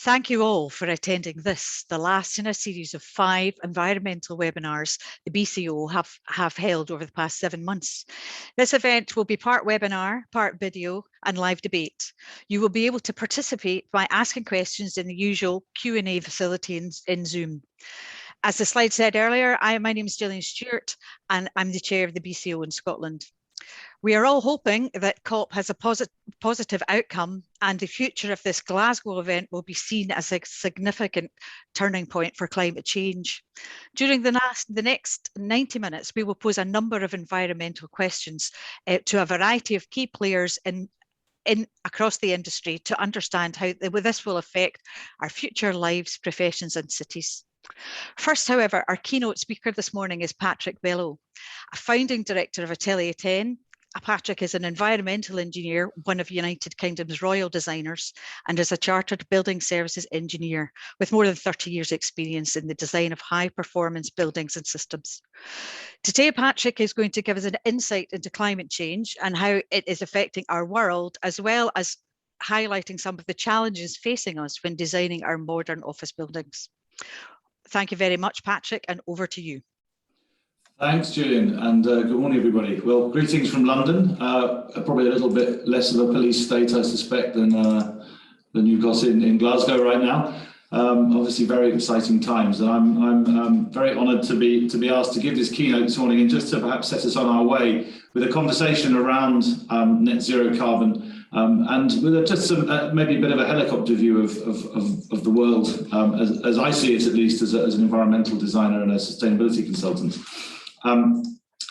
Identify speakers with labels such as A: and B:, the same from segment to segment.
A: Thank you all for attending this, the last in a series of 5 environmental webinars the BCO have held over the past 7 months. This event will be part webinar, part video and live debate. You will be able to participate by asking questions in the usual Q&A facility in Zoom. As the slide said earlier, my name is Gillian Stewart and I'm the chair of the BCO in Scotland. We are all hoping that COP has a positive outcome and the future of this Glasgow event will be seen as a significant turning point for climate change. During the next 90 minutes, we will pose a number of environmental questions to a variety of key players across the industry to understand how this will affect our future lives, professions and cities. First, however, our keynote speaker this morning is Patrick Bellow, a founding director of Atelier 10. Patrick is an environmental engineer, one of United Kingdom's royal designers, and is a chartered building services engineer with more than 30 years experience in the design of high performance buildings and systems. Today, Patrick is going to give us an insight into climate change and how it is affecting our world, as well as highlighting some of the challenges facing us when designing our modern office buildings. Thank you very much, Patrick, and over to you.
B: Thanks, Julian, and good morning, everybody. Well, greetings from London. Probably a little bit less of a police state, I suspect, than you've got in Glasgow right now. Obviously, very exciting times, and I'm very honoured to be asked to give this keynote this morning, and just to perhaps set us on our way with a conversation around net zero carbon. And with just some maybe a bit of a helicopter view of the world, as I see it, at least as an environmental designer and a sustainability consultant.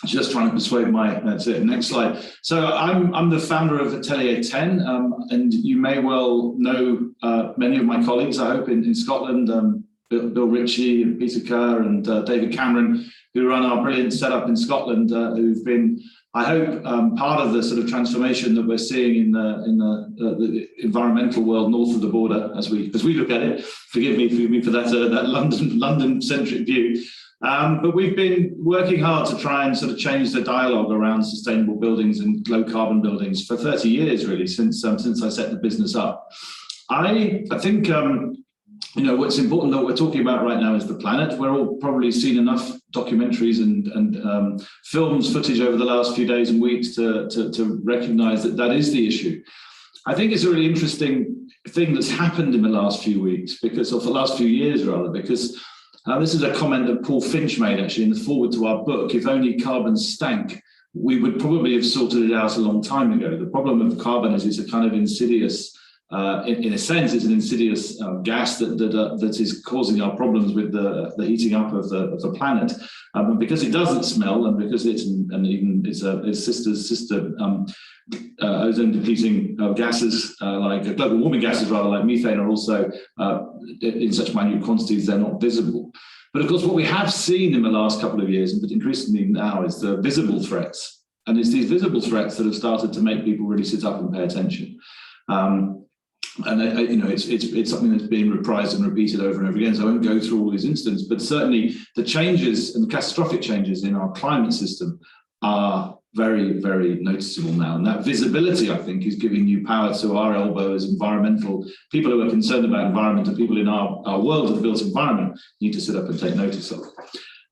B: Just trying to persuade that's it, next slide. So I'm the founder of Atelier 10, and you may well know many of my colleagues, I hope, in Scotland, Bill Ritchie and Peter Kerr and David Cameron, who run our brilliant setup in Scotland, who've been, I hope, part of the sort of transformation that we're seeing in the environmental world north of the border as we look at it. Forgive me for that London-centric view. But we've been working hard to try and sort of change the dialogue around sustainable buildings and low carbon buildings for 30 years, really, since I set the business up. I think what's important that we're talking about right now is the planet. We're all probably seen enough documentaries and films footage over the last few days and weeks to recognise that is the issue. I think it's a really interesting thing that's happened in the last few weeks, or the last few years rather, because this is a comment that Paul Finch made actually in the foreword to our book. If only carbon stank, we would probably have sorted it out a long time ago. The problem of carbon is it's a kind of insidious, in a sense, it's an insidious gas that is causing our problems with the heating up of the planet. And because it doesn't smell, and because its sister ozone depleting gases like global warming gases, rather like methane, are also in such minute quantities they're not visible. But of course, what we have seen in the last couple of years, and increasingly now, is the visible threats, and it's these visible threats that have started to make people really sit up and pay attention. And it's something that's being reprised and repeated over and over again, so I won't go through all these incidents, but certainly the changes and the catastrophic changes in our climate system are very, very noticeable now. And that visibility, I think, is giving new power to our elbow as environmental people who are concerned about environment, and people in our world of the built environment need to sit up and take notice of.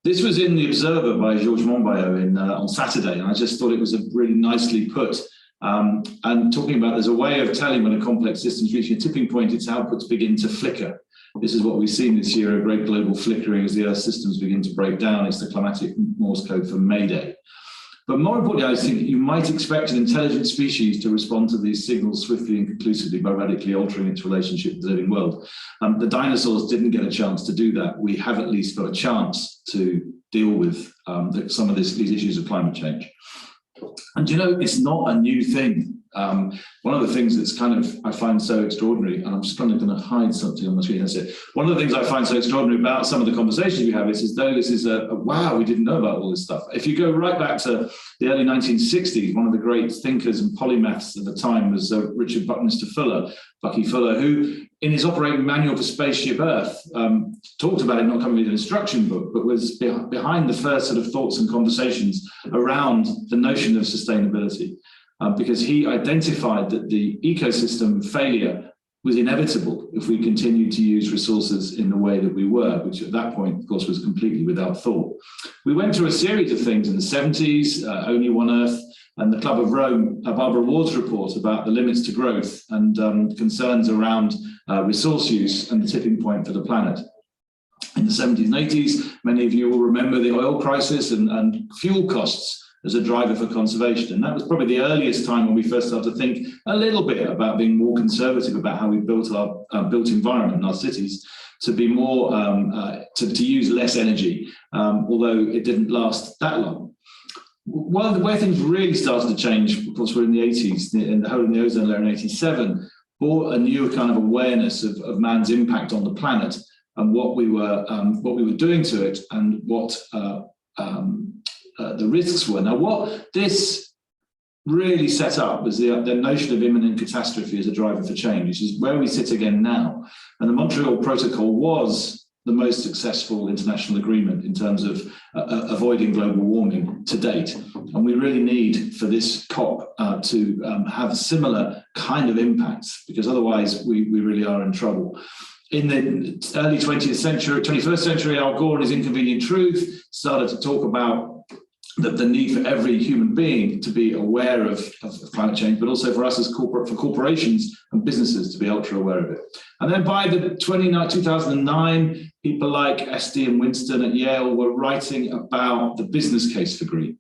B: This was in The Observer by Georges Monbiot on Saturday, and I just thought it was a really nicely put. And talking about there's a way of telling when a complex system is reaching a tipping point, its outputs begin to flicker. This is what we've seen this year, a great global flickering as the Earth systems begin to break down. It's the climatic Morse code for Mayday. But more importantly, I think you might expect an intelligent species to respond to these signals swiftly and conclusively by radically altering its relationship with the living world. The dinosaurs didn't get a chance to do that. We have at least got a chance to deal with some of these issues of climate change. And it's not a new thing. One of the things that's I find so extraordinary, and I'm just going to hide something on the screen, that's it. One of the things I find so extraordinary about some of the conversations we have is as though this is a wow, we didn't know about all this stuff. If you go right back to the early 1960s, one of the great thinkers and polymaths at the time was Richard Buckminster Fuller, Bucky Fuller, who in his operating manual for Spaceship Earth talked about it not coming with an instruction book, but was behind the first sort of thoughts and conversations around the notion of sustainability. Because he identified that the ecosystem failure was inevitable if we continued to use resources in the way that we were, which at that point, of course, was completely without thought. We went through a series of things in the 70s, Only One Earth, and the Club of Rome, a Barbara Ward's report about the limits to growth and concerns around resource use and the tipping point for the planet. In the 70s and 80s, many of you will remember the oil crisis and fuel costs as a driver for conservation. And that was probably the earliest time when we first started to think a little bit about being more conservative about how we built our built environment in our cities, to be more, to use less energy, although it didn't last that long. Well, where things really started to change, of course, were in the 80s, in the hole in the ozone layer in 87, brought a new kind of awareness of man's impact on the planet and what we were doing to it, and what the risks were. Now, what this really set up was the notion of imminent catastrophe as a driver for change, which is where we sit again now. And the Montreal Protocol was the most successful international agreement in terms of avoiding global warming to date. And we really need for this COP to have similar kind of impacts, because otherwise we really are in trouble. In the early 21st century, Al Gore and his Inconvenient Truth started to talk about the need for every human being to be aware of climate change, but also for us as corporations and businesses to be ultra aware of it. And then by the 2009, people like Esty and Winston at Yale were writing about the business case for green.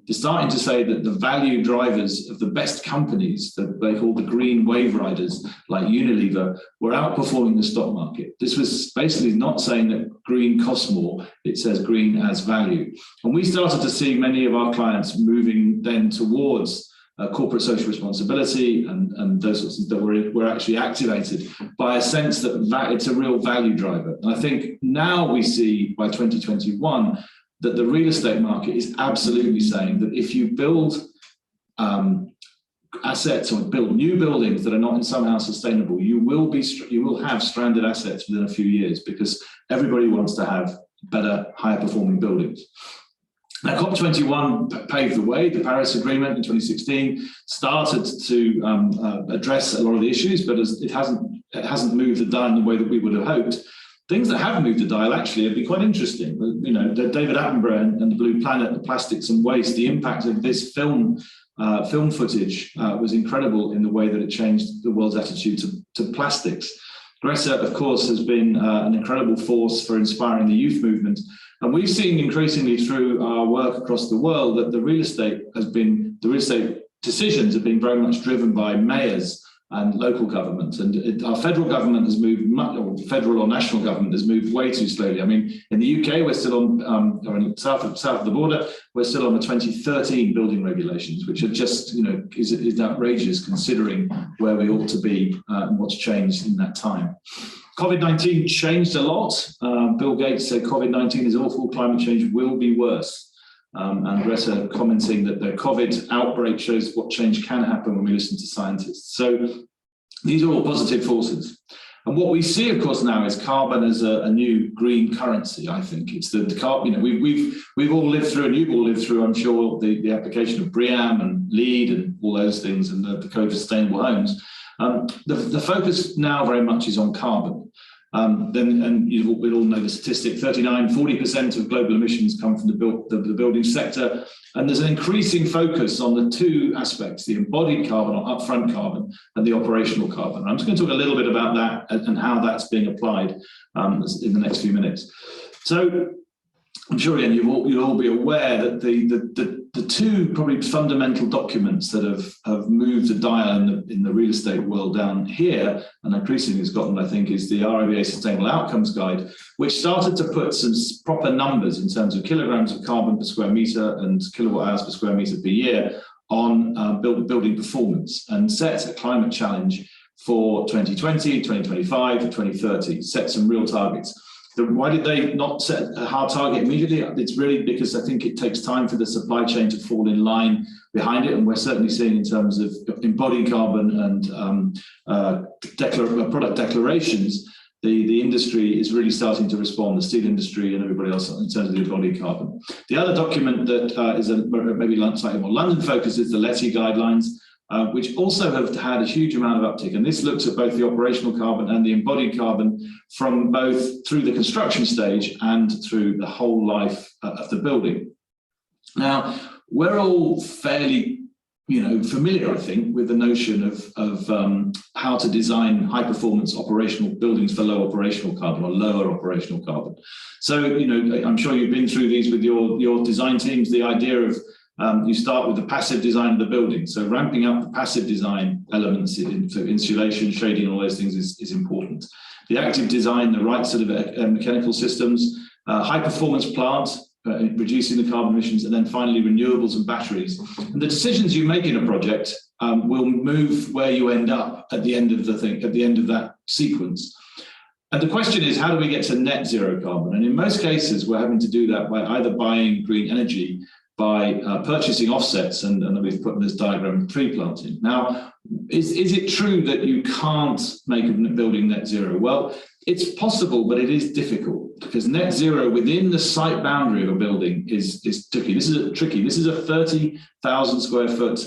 B: They're starting to say that the value drivers of the best companies, that they call the green wave riders, like Unilever, were outperforming the stock market. This was basically not saying that green costs more, it says green adds value. And we started to see many of our clients moving then towards corporate social responsibility and those sorts of things that were actually activated by a sense that it's a real value driver. And I think now we see by 2021, that the real estate market is absolutely saying that if you build assets or build new buildings that are not somehow sustainable, you will have stranded assets within a few years, because everybody wants to have better, higher performing buildings. Now, COP21 paved the way. The Paris Agreement in 2016 started to address a lot of the issues, but it hasn't moved the dial in the way that we would have hoped. Things that have moved the dial actually have been quite interesting. You know, David Attenborough and the Blue Planet, the plastics and waste, the impact of this film footage was incredible in the way that it changed the world's attitude to plastics. Greta, of course, has been an incredible force for inspiring the youth movement. And we've seen increasingly through our work across the world that the real estate decisions have been very much driven by mayors and local government, and our federal government has moved much, or federal or national government has moved way too slowly. I mean, in the UK, we're still on, or in south of the border, we're still on the 2013 building regulations, which are just, you know, is outrageous considering where we ought to be and what's changed in that time. COVID-19 changed a lot. Bill Gates said COVID-19 is awful, climate change will be worse. And Greta commenting that the COVID outbreak shows what change can happen when we listen to scientists. So these are all positive forces. And what we see, of course, now is carbon as a new green currency. I think it's the carbon. You know, we've all lived through, and you've all lived through, I'm sure, the application of BREEAM and LEED and all those things, and the Code for Sustainable Homes. The focus now very much is on carbon. We all know the statistic, 40% of global emissions come from the building sector. And there's an increasing focus on the two aspects, the embodied carbon or upfront carbon and the operational carbon. I'm just going to talk a little bit about that and how that's being applied in the next few minutes. So I'm sure, Ian, you'll all be aware that the two probably fundamental documents that have moved the dial in the real estate world down here, and increasingly in Scotland, I think, is the RIBA Sustainable Outcomes Guide, which started to put some proper numbers in terms of kilograms of carbon per square metre and kilowatt hours per square metre per year on building performance, and set a climate challenge for 2020, 2025, 2030, set some real targets. Why did they not set a hard target immediately? It's really because I think it takes time for the supply chain to fall in line behind it. And we're certainly seeing in terms of embodied carbon and product declarations, the industry is really starting to respond, the steel industry and everybody else, in terms of the embodied carbon. The other document that is maybe slightly more London focused is the Letty Guidelines. which also have had a huge amount of uptick. And this looks at both the operational carbon and the embodied carbon from both through the construction stage and through the whole life of the building. Now, we're all fairly familiar, I think, with the notion of how to design high-performance operational buildings for low operational carbon or lower operational carbon. So, I'm sure you've been through these with your design teams. The idea of you start with the passive design of the building. So ramping up the passive design elements for insulation, shading, all those things is important. The active design, the right sort of mechanical systems, high-performance plants, reducing the carbon emissions, and then finally renewables and batteries. And the decisions you make in a project will move where you end up at the end of the thing, at the end of that sequence. And the question is, how do we get to net zero carbon? And in most cases, we're having to do that by either buying green energy, by purchasing offsets, and we've put in this diagram tree planting. Now, is it true that you can't make a building net zero? Well, it's possible, but it is difficult because net zero within the site boundary of a building is tricky. This is a 30,000 square foot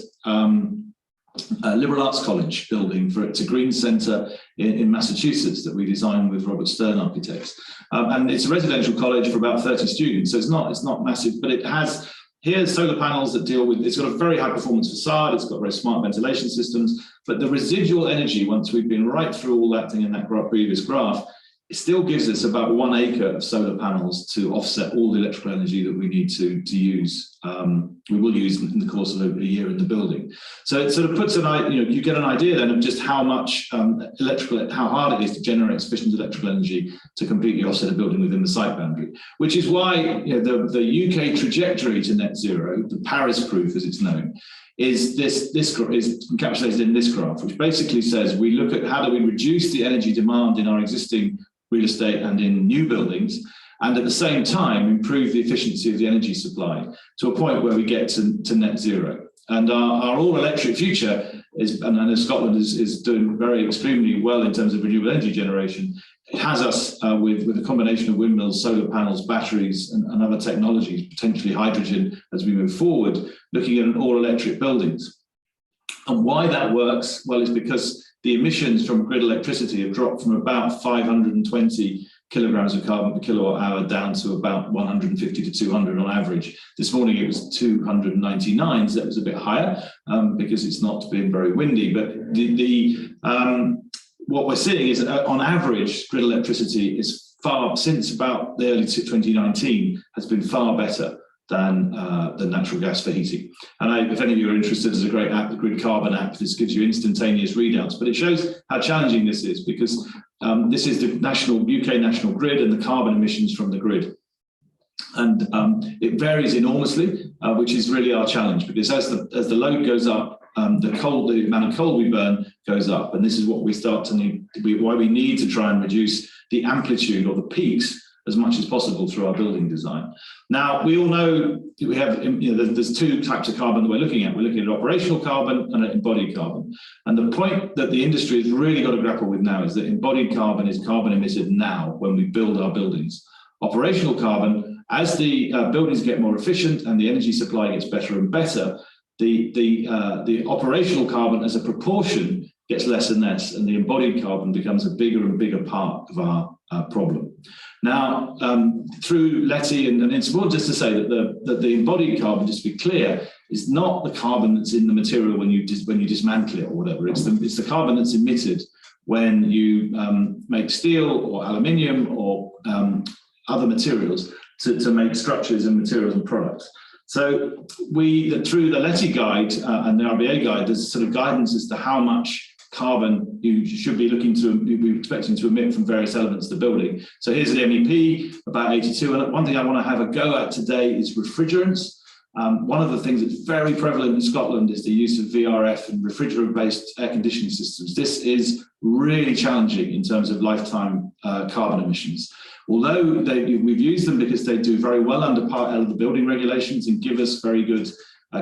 B: liberal arts college building it's a green centre in Massachusetts that we designed with Robert Stern Architects, and it's a residential college for about 30 students. So it's not massive, but it has. Here's solar panels that deal with, it's got a very high performance facade, it's got very smart ventilation systems, but the residual energy, once we've been right through all that thing in that previous graph, it still gives us about 1 acre of solar panels to offset all the electrical energy that we need to use. We will use in the course of a year in the building. So it sort of puts you get an idea then of just how much how hard it is to generate sufficient electrical energy to completely offset a building within the site boundary, which is why the UK trajectory to net zero, the Paris proof as it's known, is encapsulated in this graph, which basically says we look at how do we reduce the energy demand in our existing real estate and in new buildings, and at the same time improve the efficiency of the energy supply to a point where we get to net zero. And our all-electric future is, and I know Scotland is doing very extremely well in terms of renewable energy generation. It has us with a combination of windmills, solar panels, batteries, and other technologies, potentially hydrogen as we move forward, looking at all-electric buildings. And why that works? Well, it's because the emissions from grid electricity have dropped from about 520 kilograms of carbon per kilowatt hour down to about 150 to 200 on average. This morning it was 299, so that was a bit higher because it's not been very windy. But what we're seeing is on average, grid electricity is since about the early 2019, has been far better than the natural gas for heating. And if any of you are interested, there's a great app, the Grid Carbon app. This gives you instantaneous readouts, but it shows how challenging this is because this is the UK national grid and the carbon emissions from the grid. And it varies enormously, which is really our challenge, because as the load goes up, the amount of coal we burn goes up. And this is what we why we need to try and reduce the amplitude or the peaks as much as possible through our building design. Now, we all know we have, there's two types of carbon that we're looking at. We're looking at operational carbon and embodied carbon. And the point that the industry has really got to grapple with now is that embodied carbon is carbon emitted now when we build our buildings. Operational carbon, as the buildings get more efficient and the energy supply gets better and better, the operational carbon as a proportion gets less and less, and the embodied carbon becomes a bigger and bigger part of our problem. Now, through Letty, and it's important just to say that the embodied carbon, just to be clear, is not the carbon that's in the material when you dismantle it or whatever. It's the carbon that's emitted when you make steel or aluminium or other materials to make structures and materials and products. So through the Letty guide and the RBA guide, there's sort of guidance as to how much carbon you should be expecting to emit from various elements of the building. So here's the MEP, about 82. And one thing I want to have a go at today is refrigerants. One of the things that's very prevalent in Scotland is the use of VRF and refrigerant-based air conditioning systems. This is really challenging in terms of lifetime carbon emissions. Although we've used them because they do very well under Part L of the building regulations and give us very good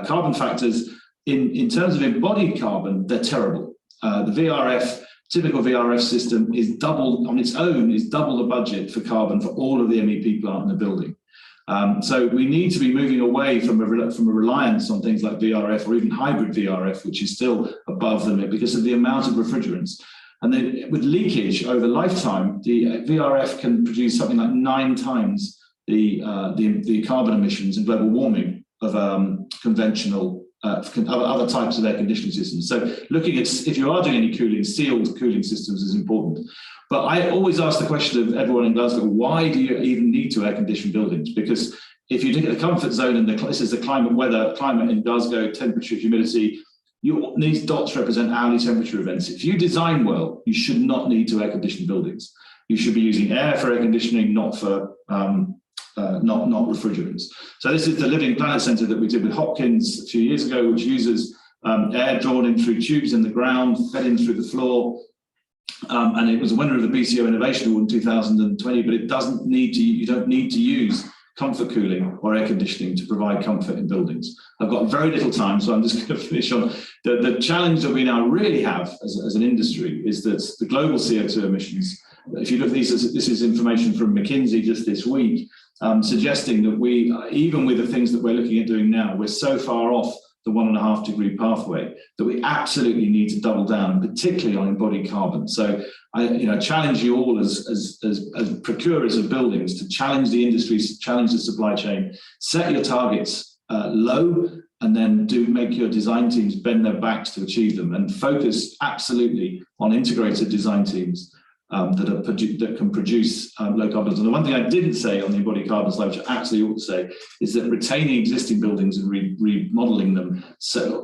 B: carbon factors, in terms of embodied carbon, they're terrible. The typical VRF system is double on its own, is double the budget for carbon for all of the MEP plant in the building. So we need to be moving away from a reliance on things like VRF or even hybrid VRF, which is still above the limit because of the amount of refrigerants. And then with leakage over lifetime, the VRF can produce something like 9 times the carbon emissions and global warming of conventional other types of air conditioning systems. So looking at, if you are doing any cooling, sealed cooling systems is important. But I always ask the question of everyone in Glasgow, why do you even need to air condition buildings? Because if you look at the comfort zone, and this is the climate in Glasgow, temperature, humidity, these dots represent hourly temperature events. If you design well, you should not need to air condition buildings. You should be using air for air conditioning, not for not refrigerants. So this is the Living Planet Centre that we did with Hopkins a few years ago, which uses air drawn in through tubes in the ground, fed in through the floor. And it was a winner of the BCO Innovation Award in 2020, but it doesn't need to, you don't need to use comfort cooling or air conditioning to provide comfort in buildings. I've got very little time, so I'm just going to finish on the challenge that we now really have as an industry is that the global CO2 emissions, if you look at these, this is information from McKinsey just this week, suggesting that we, even with the things that we're looking at doing now, we're so far off the 1.5 degree pathway that we absolutely need to double down, particularly on embodied carbon. So I challenge you all as procurers of buildings to challenge the industries, challenge the supply chain, set your targets low, and then make your design teams bend their backs to achieve them, and focus absolutely on integrated design teams that can produce low carbons. And the one thing I didn't say on the embodied carbon slide, which I absolutely ought to say, is that retaining existing buildings and remodeling them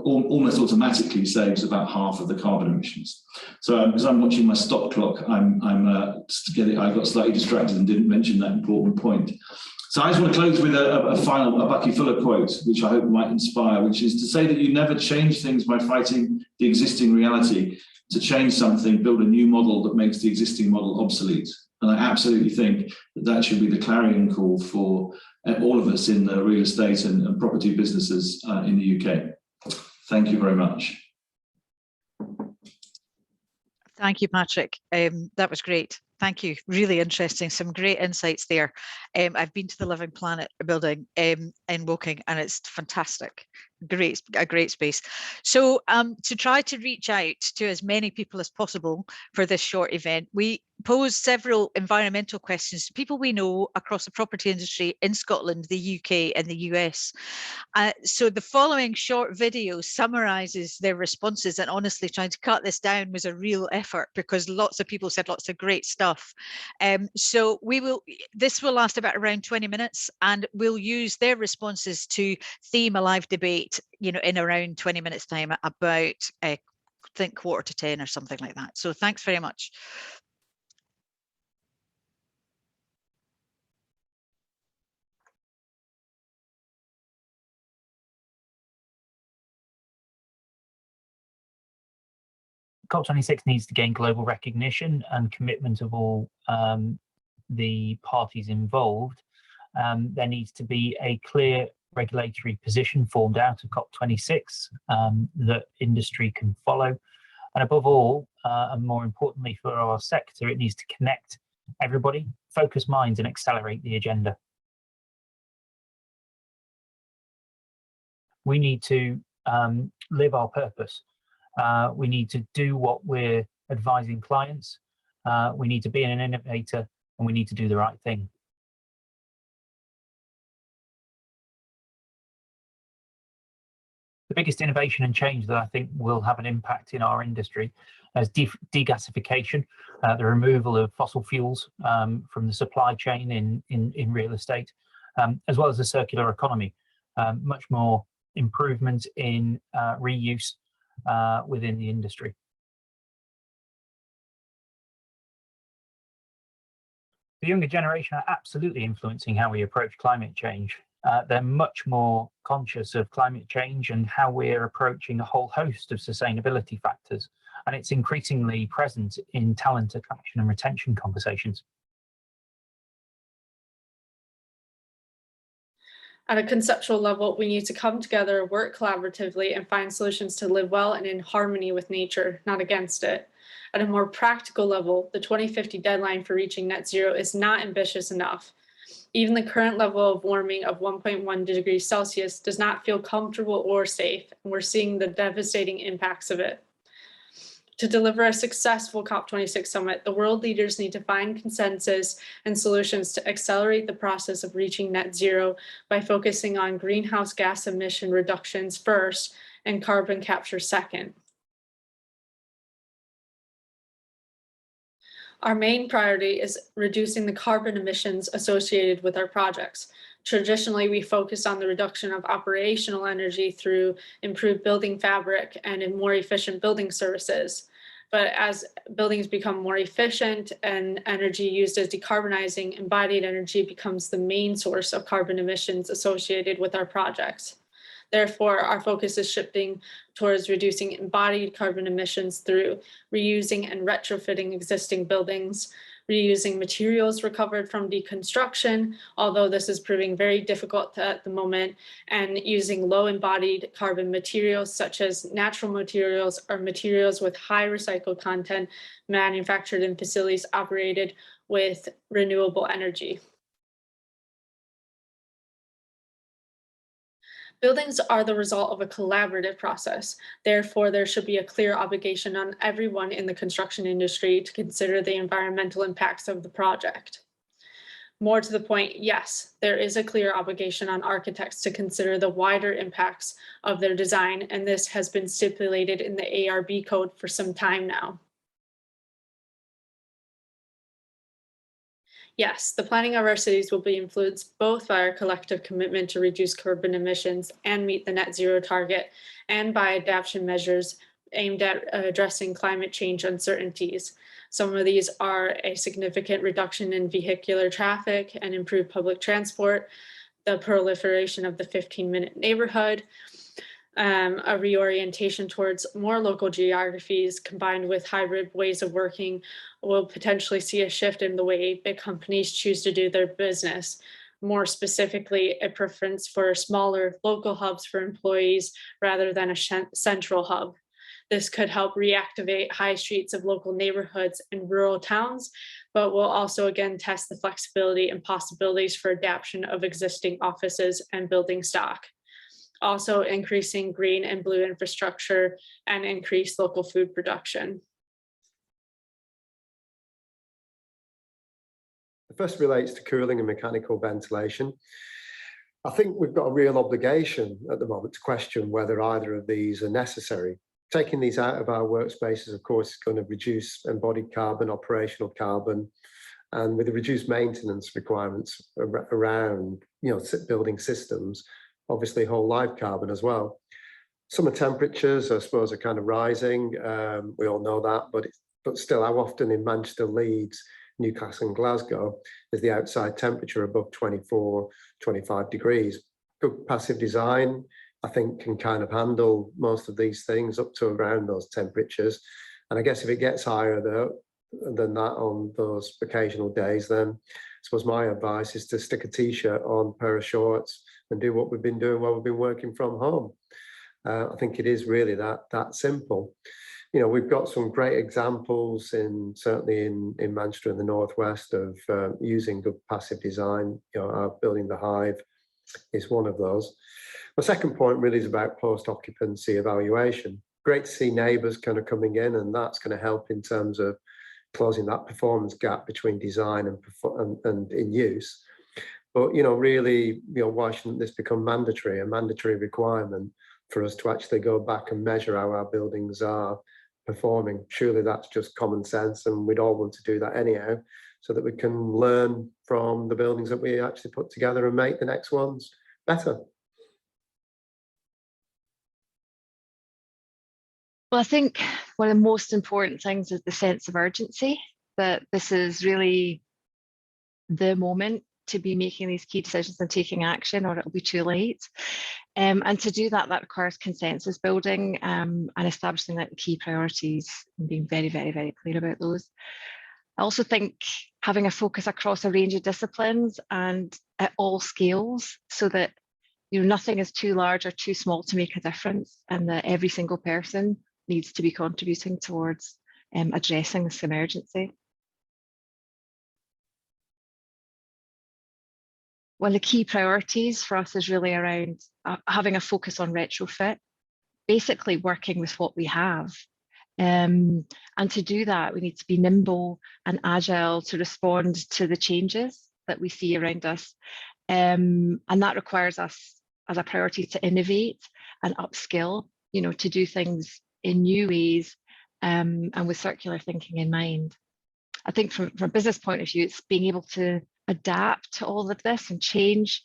B: almost automatically saves about half of the carbon emissions. So because I'm watching my stop clock, I got slightly distracted and didn't mention that important point. So I just want to close with a Bucky Fuller quote, which I hope might inspire, which is to say that you never change things by fighting the existing reality. To change something, build a new model that makes the existing model obsolete. And I absolutely think that should be the clarion call for all of us in the real estate and property businesses in the UK. Thank you very much.
A: Thank you, Patrick. That was great. Thank you. Really interesting. Some great insights there. I've been to the Living Planet building in Woking, and it's fantastic. A great space. So to try to reach out to as many people as possible for this short event, we posed several environmental questions to people we know across the property industry in Scotland, the UK and the US. So the following short video summarises their responses, and honestly trying to cut this down was a real effort because lots of people said lots of great stuff. So this will last about around 20 minutes, and we'll use their responses to theme a live debate, in around 20 minutes time, about I think 9:45 or something like that. So thanks very much.
C: COP26 needs to gain global recognition and commitment of all the parties involved. There needs to be a clear regulatory position formed out of COP26 that industry can follow. And above all, and more importantly for our sector, it needs to connect everybody, focus minds and accelerate the agenda. We need to live our purpose. We need to do what we're advising clients. We need to be an innovator, and we need to do the right thing. The biggest innovation and change that I think will have an impact in our industry is degasification, the removal of fossil fuels from the supply chain in real estate, as well as the circular economy. Much more improvement in reuse within the industry. The younger generation are absolutely influencing how we approach climate change. They're much more conscious of climate change and how we're approaching a whole host of sustainability factors, and it's increasingly present in talent attraction and retention conversations.
D: At a conceptual level, we need to come together, work collaboratively, and find solutions to live well and in harmony with nature, not against it. At a more practical level, the 2050 deadline for reaching net zero is not ambitious enough. Even the current level of warming of 1.1 degrees Celsius does not feel comfortable or safe, and we're seeing the devastating impacts of it. To deliver a successful COP26 summit, the world leaders need to find consensus and solutions to accelerate the process of reaching net zero by focusing on greenhouse gas emission reductions first and carbon capture second. Our main priority is reducing the carbon emissions associated with our projects. Traditionally, we focused on the reduction of operational energy through improved building fabric and in more efficient building services. But as buildings become more efficient and energy used as decarbonizing, embodied energy becomes the main source of carbon emissions associated with our projects. Therefore, our focus is shifting towards reducing embodied carbon emissions through reusing and retrofitting existing buildings, reusing materials recovered from deconstruction, although this is proving very difficult at the moment, and using low embodied carbon materials such as natural materials or materials with high recycled content manufactured in facilities operated with renewable energy. Buildings are the result of a collaborative process. Therefore, there should be a clear obligation on everyone in the construction industry to consider the environmental impacts of the project. More to the point, yes, there is a clear obligation on architects to consider the wider impacts of their design, and this has been stipulated in the ARB code for some time now. Yes, the planning of our cities will be influenced both by our collective commitment to reduce carbon emissions and meet the net zero target, and by adaptation measures aimed at addressing climate change uncertainties. Some of these are a significant reduction in vehicular traffic and improved public transport, the proliferation of the 15-minute neighborhood, a reorientation towards more local geographies combined with hybrid ways of working will potentially see a shift in the way big companies choose to do their business. More specifically, a preference for smaller local hubs for employees rather than a central hub. This could help reactivate high streets of local neighborhoods and rural towns, but will also again test the flexibility and possibilities for adaptation of existing offices and building stock. Also increasing green and blue infrastructure and increase local food production.
E: The first relates to cooling and mechanical ventilation. I think we've got a real obligation at the moment to question whether either of these are necessary. Taking these out of our workspaces, of course, is going to reduce embodied carbon, operational carbon, and with the reduced maintenance requirements around, building systems, obviously whole life carbon as well. Summer temperatures, I suppose, are kind of rising. We all know that, but still, how often in Manchester, Leeds, Newcastle and Glasgow is the outside temperature above 24, 25 degrees? Good passive design, I think, can kind of handle most of these things up to around those temperatures. And I guess if it gets higher than that on those occasional days, then I suppose my advice is to stick a t-shirt on, a pair of shorts, and do what we've been doing while we've been working from home. I think it is really that simple. We've got some great examples certainly in Manchester in the northwest of using good passive design. Our building the Hive is one of those. My second point really is about post-occupancy evaluation. Great to see neighbours kind of coming in, and that's going to help in terms of closing that performance gap between design and in use. But really, why shouldn't this become a mandatory requirement for us to actually go back and measure how our buildings are performing? Surely that's just common sense, and we'd all want to do that anyhow, so that we can learn from the buildings that we actually put together and make the next ones better.
F: Well, I think one of the most important things is the sense of urgency, that this is really the moment to be making these key decisions and taking action, or it'll be too late. And to do that requires consensus building and establishing the key priorities and being very, very, very clear about those. I also think having a focus across a range of disciplines and at all scales, so that nothing is too large or too small to make a difference, and that every single person needs to be contributing towards addressing this emergency. One of the key priorities for us is really around having a focus on retrofit, basically working with what we have. And to do that, we need to be nimble and agile to respond to the changes that we see around us. And that requires us as a priority to innovate and upskill, you know, to do things in new ways and with circular thinking in mind. I think from a business point of view, it's being able to adapt to all of this and change,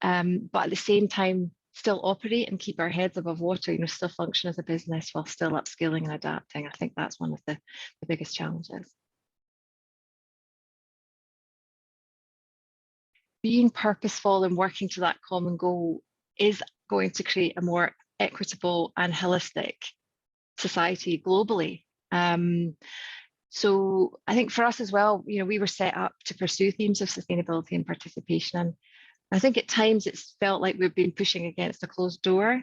F: but at the same time, still operate and keep our heads above water, you know, still function as a business while still upskilling and adapting. I think that's one of the biggest challenges. Being purposeful and working to that common goal is going to create a more equitable and holistic society globally. So I think for us as well, you know, we were set up to pursue themes of sustainability and participation. And I think at times it's felt like we've been pushing against a closed door.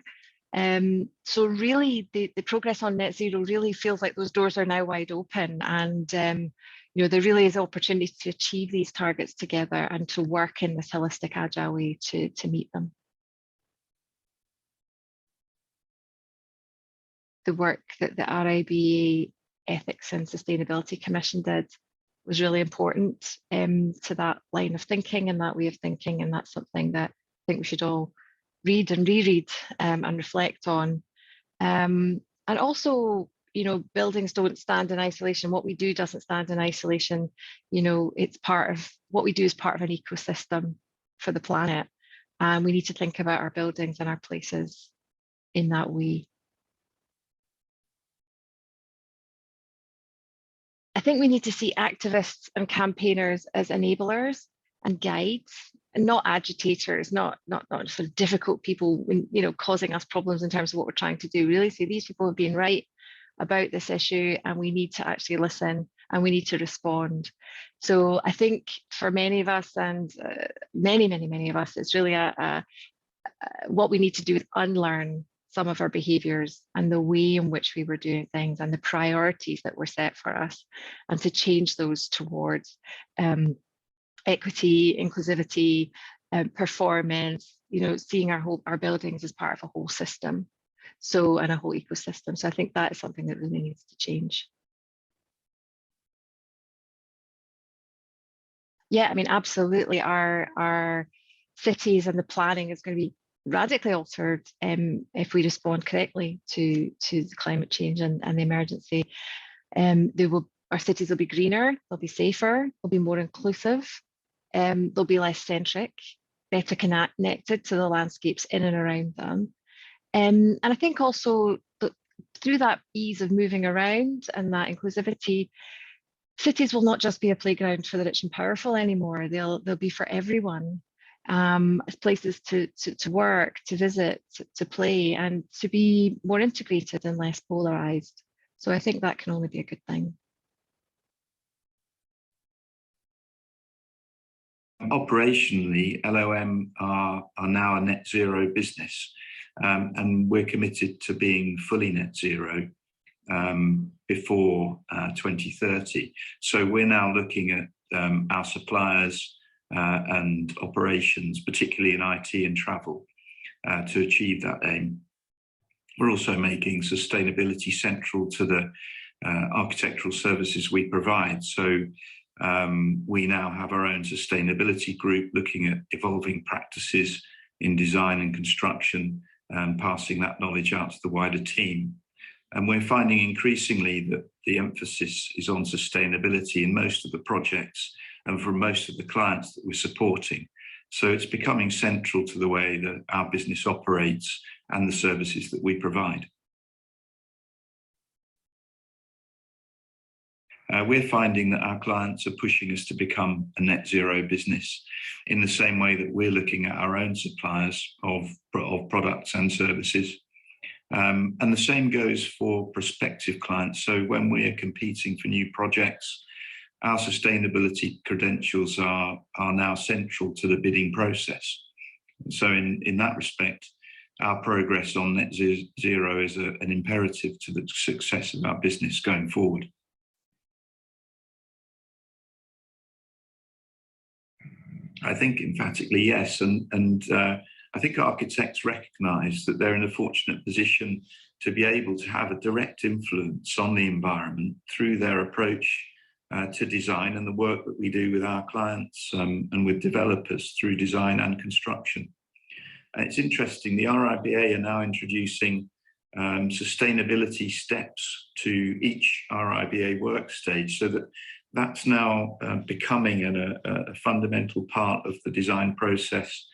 F: So really the progress on net zero really feels like those doors are now wide open. And, you know, there really is opportunity to achieve these targets together and to work in this holistic, agile way to meet them. The work that the RIBA Ethics and Sustainability Commission did was really important to that line of thinking and that way of thinking, and that's something that I think we should all read and reread and reflect on. And also, you know, buildings don't stand in isolation. What we do doesn't stand in isolation. You know, it's part of what we do is part of an ecosystem for the planet, and we need to think about our buildings and our places in that way. I think we need to see activists and campaigners as enablers and guides, and not agitators, not sort of difficult people, you know, causing us problems in terms of what we're trying to do. Really see these people have been right about this issue, and we need to actually listen and we need to respond. So I think for many of us, and many of us, it's really what we need to do is unlearn some of our behaviors and the way in which we were doing things and the priorities that were set for us, and to change those towards equity, inclusivity, performance, you know, seeing our buildings as part of a whole system, so, and a whole ecosystem. So I think that is something that really needs to change. Yeah, I mean, absolutely. Our cities and the planning is going to be radically altered if we respond correctly to the climate change and the emergency. Our cities will be greener, they'll be safer, they'll be more inclusive, they'll be less centric, better connected to the landscapes in and around them. And I think also that through that ease of moving around and that inclusivity, cities will not just be a playground for the rich and powerful anymore. They'll be for everyone. As places to work, to visit, to play, and to be more integrated and less polarized. So I think that can only be a good thing.
G: Operationally, LOM are now a net zero business, and we're committed to being fully net zero before 2030. So we're now looking at our suppliers and operations, particularly in IT and travel, to achieve that aim. We're also making sustainability central to the architectural services we provide. So we now have our own sustainability group looking at evolving practices in design and construction and passing that knowledge out to the wider team. And we're finding increasingly that the emphasis is on sustainability in most of the projects and from most of the clients that we're supporting. So it's becoming central to the way that our business operates and the services that we provide. We're finding that our clients are pushing us to become a net zero business in the same way that we're looking at our own suppliers of products and services. And the same goes for prospective clients. So when we're competing for new projects, our sustainability credentials are now central to the bidding process. So in that respect, our progress on net zero is an imperative to the success of our business going forward. I think emphatically yes, and I think architects recognise that they're in a fortunate position to be able to have a direct influence on the environment through their approach to design and the work that we do with our clients and with developers through design and construction. And it's interesting, the RIBA are now introducing sustainability steps to each RIBA work stage, so that that's now becoming a fundamental part of the design process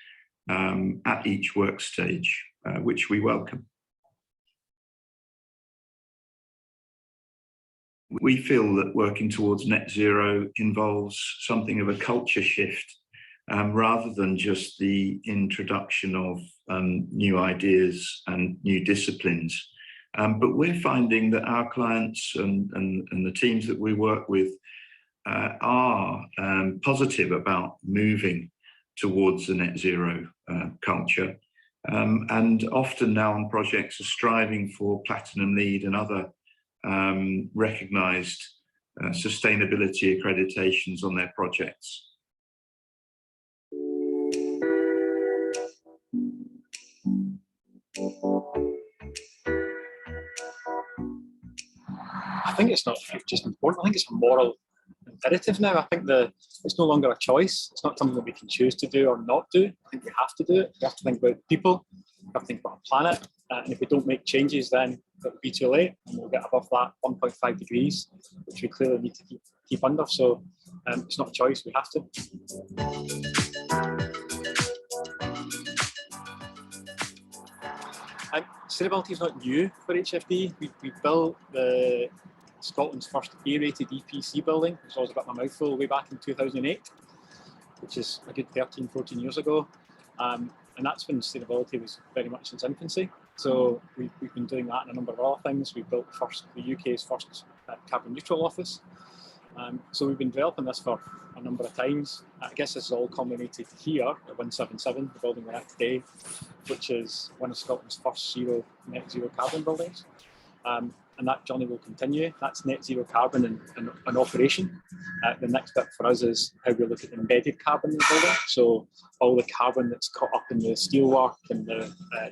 G: at each work stage, which we welcome. We feel that working towards net zero involves something of a culture shift, rather than just the introduction of new ideas and new disciplines. But we're finding that our clients and the teams that we work with are positive about moving towards the net zero culture. And often now on projects are striving for Platinum LEED and other recognised sustainability accreditations on their projects.
H: I think it's not just important, I think it's a moral imperative now. I think it's no longer a choice. It's not something that we can choose to do or not do. I think we have to do it. We have to think about people, we have to think about our planet, and if we don't make changes, then it'll be too late and we'll get above that 1.5 degrees, which we clearly need to keep under. So it's not a choice, we have to. Sustainability is not new for HFD. We built Scotland's first A-rated EPC building, which I was about my mouthful, way back in 2008, which is a good 13, 14 years ago. And that's when sustainability was very much in its infancy. So we've been doing that in a number of other things. We built the UK's first carbon neutral office. So we've been developing this for a number of times. I guess this is all culminated here at 177, the building we're at today, which is one of Scotland's first net zero carbon buildings. And that journey will continue. That's net zero carbon in operation. The next bit for us is how we look at embedded carbon in the building. So all the carbon that's caught up in the steelwork and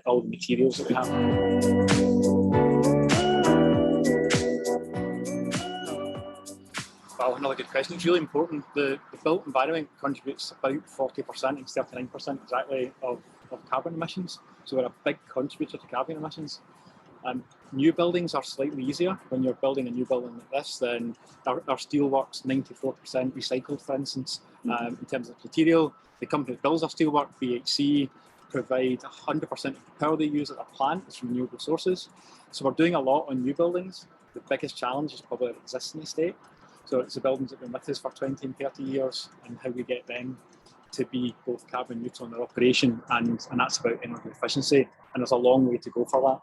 H: all the materials that we have. Well, another good question. It's really important. The built environment contributes about 40% and 39% exactly of carbon emissions. So we're a big contributor to carbon emissions. New buildings are slightly easier. When you're building a new building like this, then our steelwork's 94% recycled, for instance, in terms of material. The company that builds our steelwork, BHC, provide 100% of the power they use at their plant is from renewable sources. So we're doing a lot on new buildings. The biggest challenge is probably our existing estate. So it's the buildings that have been with us for 20 and 30 years and how we get them to be both carbon neutral in their operation, and that's about energy efficiency. And there's a long way to go for that.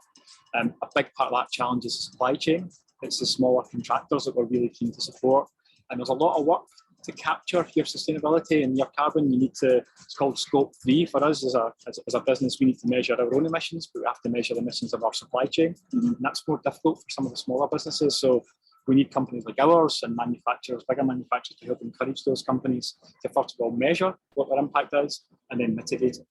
H: A big part of that challenge is the supply chain. It's the smaller contractors that we're really keen to support. And there's a lot of work to capture your sustainability and your carbon. You need to, it's called Scope 3 for us as a business. We need to measure our own emissions, but we have to measure the emissions of our supply chain. And that's more difficult for some of the smaller businesses. So we need companies like ours and manufacturers, bigger manufacturers, to help encourage those companies to first of all measure what their impact is and then mitigate it.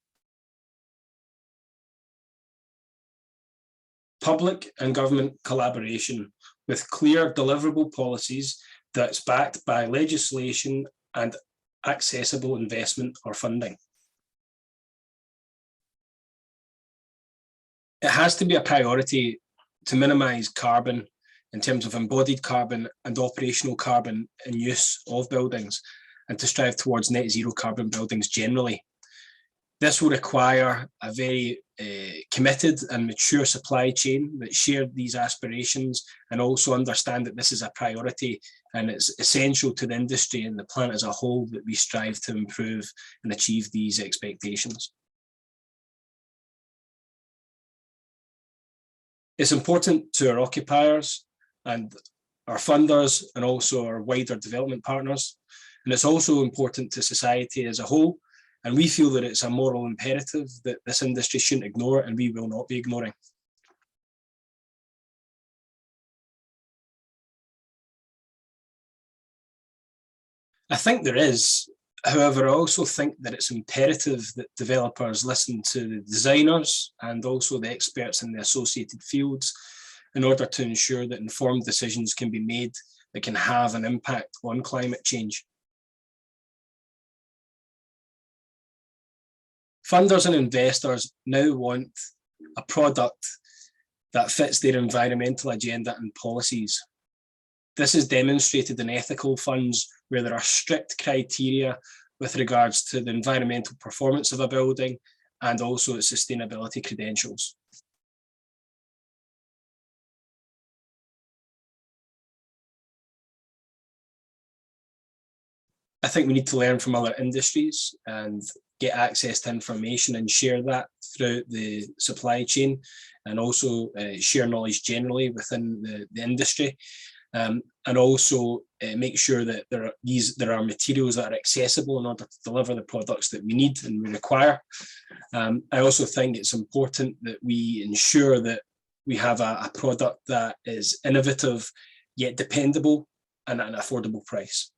I: Public and government collaboration with clear deliverable policies that's backed by legislation and accessible investment or funding. It has to be a priority to minimise carbon in terms of embodied carbon and operational carbon in use of buildings, and to strive towards net zero carbon buildings generally. This will require a very committed and mature supply chain that share these aspirations and also understand that this is a priority and it's essential to the industry and the planet as a whole that we strive to improve and achieve these expectations. It's important to our occupiers and our funders and also our wider development partners. And it's also important to society as a whole. And we feel that it's a moral imperative that this industry shouldn't ignore, and we will not be ignoring. I think there is. However, I also think that it's imperative that developers listen to the designers and also the experts in the associated fields in order to ensure that informed decisions can be made that can have an impact on climate change. Funders and investors now want a product that fits their environmental agenda and policies. This is demonstrated in ethical funds where there are strict criteria with regards to the environmental performance of a building and also its sustainability credentials. I think we need to learn from other industries and get access to information and share that throughout the supply chain, and also share knowledge generally within the industry. And also make sure that there are materials that are accessible in order to deliver the products that we need and we require. I also think it's important that we ensure that we have a product that is innovative yet dependable and at an affordable price.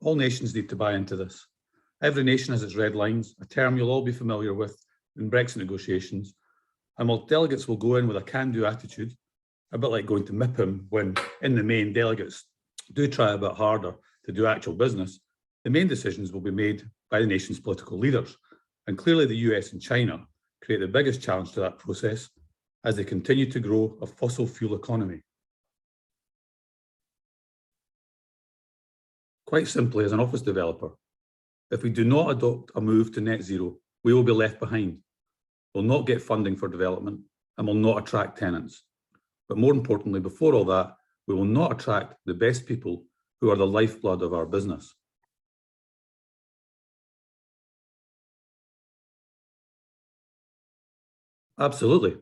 J: All nations need to buy into this. Every nation has its red lines, a term you'll all be familiar with in Brexit negotiations. And while delegates will go in with a can-do attitude, a bit like going to MIPIM when, in the main, delegates do try a bit harder to do actual business, the main decisions will be made by the nation's political leaders. And clearly the US and China create the biggest challenge to that process as they continue to grow a fossil fuel economy. Quite simply, as an office developer, if we do not adopt a move to net zero, we will be left behind. We'll not get funding for development and will not attract tenants. But more importantly, before all that, we will not attract the best people who are the lifeblood of our business. Absolutely.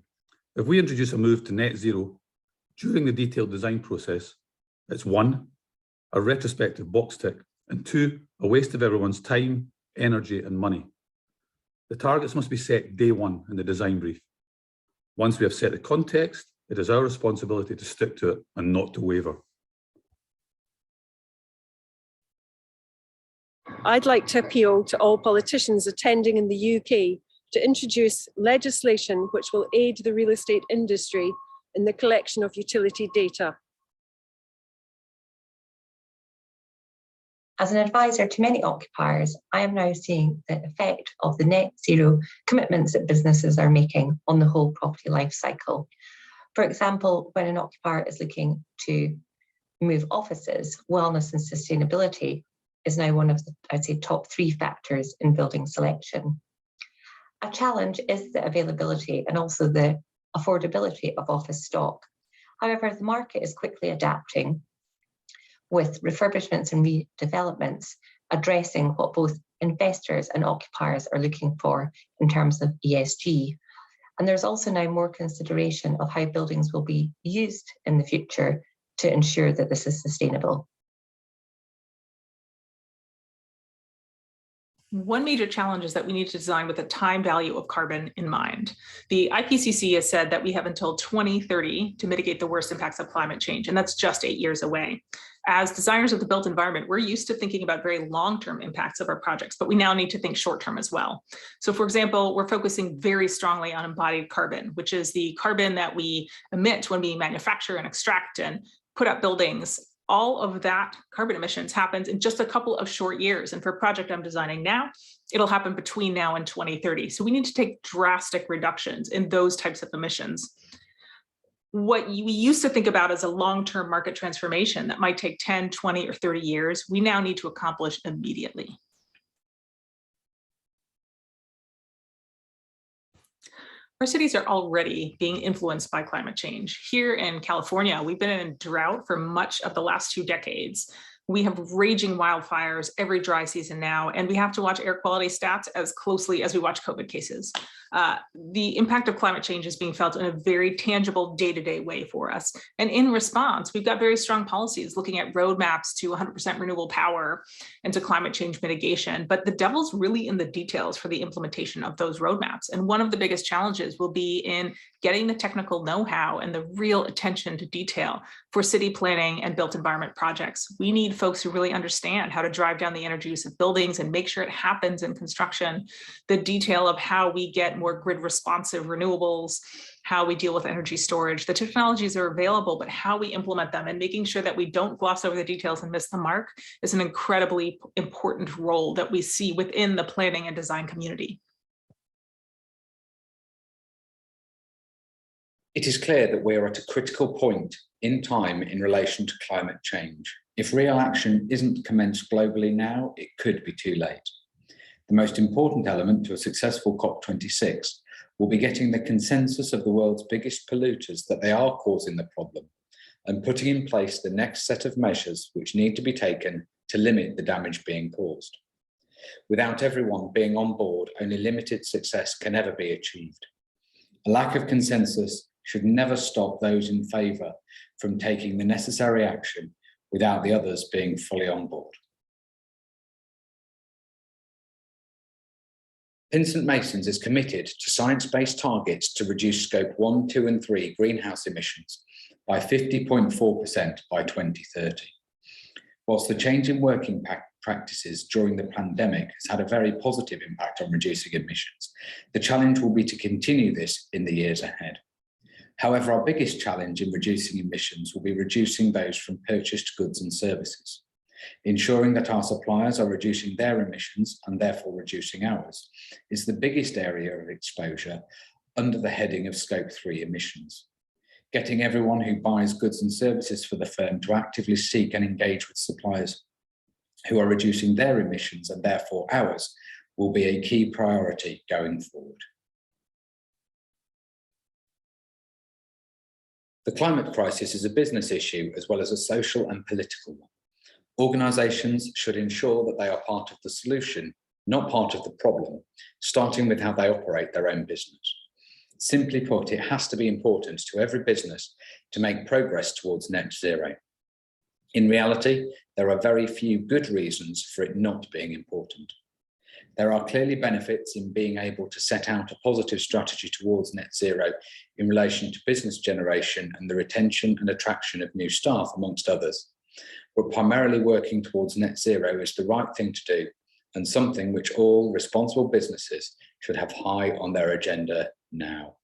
J: If we introduce a move to net zero during the detailed design process, it's 1, a retrospective box tick, and 2, a waste of everyone's time, energy, and money. The targets must be set day one in the design brief. Once we have set the context, it is our responsibility to stick to it and not to waver.
K: I'd like to appeal to all politicians attending in the UK to introduce legislation which will aid the real estate industry in the collection of utility data.
L: As an advisor to many occupiers, I am now seeing the effect of the net zero commitments that businesses are making on the whole property life cycle. For example, when an occupier is looking to move offices, wellness and sustainability is now one of the, I'd say, top 3 factors in building selection. A challenge is the availability and also the affordability of office stock. However, the market is quickly adapting, with refurbishments and redevelopments addressing what both investors and occupiers are looking for in terms of ESG. And there's also now more consideration of how buildings will be used in the future to ensure that this is sustainable.
M: One major challenge is that we need to design with a time value of carbon in mind. The IPCC has said that we have until 2030 to mitigate the worst impacts of climate change, and that's just 8 years away. As designers of the built environment, we're used to thinking about very long-term impacts of our projects, but we now need to think short-term as well. So for example, we're focusing very strongly on embodied carbon, which is the carbon that we emit when we manufacture and extract and put up buildings. All of that carbon emissions happens in just a couple of short years. And for a project I'm designing now, it'll happen between now and 2030. So we need to take drastic reductions in those types of emissions. What we used to think about as a long-term market transformation that might take 10, 20, or 30 years, we now need to accomplish immediately. Our cities are already being influenced by climate change. Here in California, we've been in a drought for much of the last 2 decades. We have raging wildfires every dry season now, and we have to watch air quality stats as closely as we watch COVID cases. The impact of climate change is being felt in a very tangible day-to-day way for us. And in response, we've got very strong policies looking at roadmaps to 100% renewable power and to climate change mitigation. But the devil's really in the details for the implementation of those roadmaps. And one of the biggest challenges will be in getting the technical know-how and the real attention to detail for city planning and built environment projects. We need folks who really understand how to drive down the energy use of buildings and make sure it happens in construction, the detail of how we get more grid responsive renewables, how we deal with energy storage. The technologies are available, but how we implement them and making sure that we don't gloss over the details and miss the mark is an incredibly important role that we see within the planning and design community.
N: It is clear that we are at a critical point in time in relation to climate change. If real action isn't commenced globally now, it could be too late. The most important element to a successful COP26 will be getting the consensus of the world's biggest polluters that they are causing the problem and putting in place the next set of measures which need to be taken to limit the damage being caused. Without everyone being on board, only limited success can ever be achieved. A lack of consensus should never stop those in favour from taking the necessary action without the others being fully on board. St Masons is committed to science-based targets to reduce scope 1, 2 and 3 greenhouse emissions by 50.4% by 2030. Whilst the change in working practices during the pandemic has had a very positive impact on reducing emissions, the challenge will be to continue this in the years ahead. However, our biggest challenge in reducing emissions will be reducing those from purchased goods and services. Ensuring that our suppliers are reducing their emissions and therefore reducing ours is the biggest area of exposure under the heading of Scope 3 emissions. Getting everyone who buys goods and services for the firm to actively seek and engage with suppliers who are reducing their emissions and therefore ours will be a key priority going forward. The climate crisis is a business issue as well as a social and political one. Organisations should ensure that they are part of the solution, not part of the problem, starting with how they operate their own business. Simply put, it has to be important to every business to make progress towards net zero. In reality, there are very few good reasons for it not being important. There are clearly benefits in being able to set out a positive strategy towards net zero in relation to business generation and the retention and attraction of new staff, amongst others. But primarily working towards net zero is the right thing to do and something which all responsible businesses should have high on their agenda now.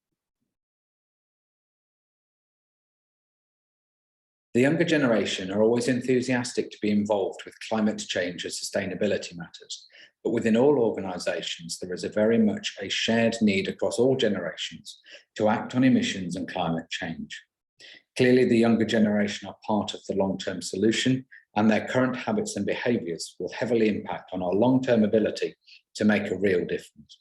N: The younger generation are always enthusiastic to be involved with climate change and sustainability matters, but within all organisations there is very much a shared need across all generations to act on emissions and climate change. Clearly, the younger generation are part of the long-term solution, and their current habits and behaviours will heavily impact on our long-term ability to make a real difference.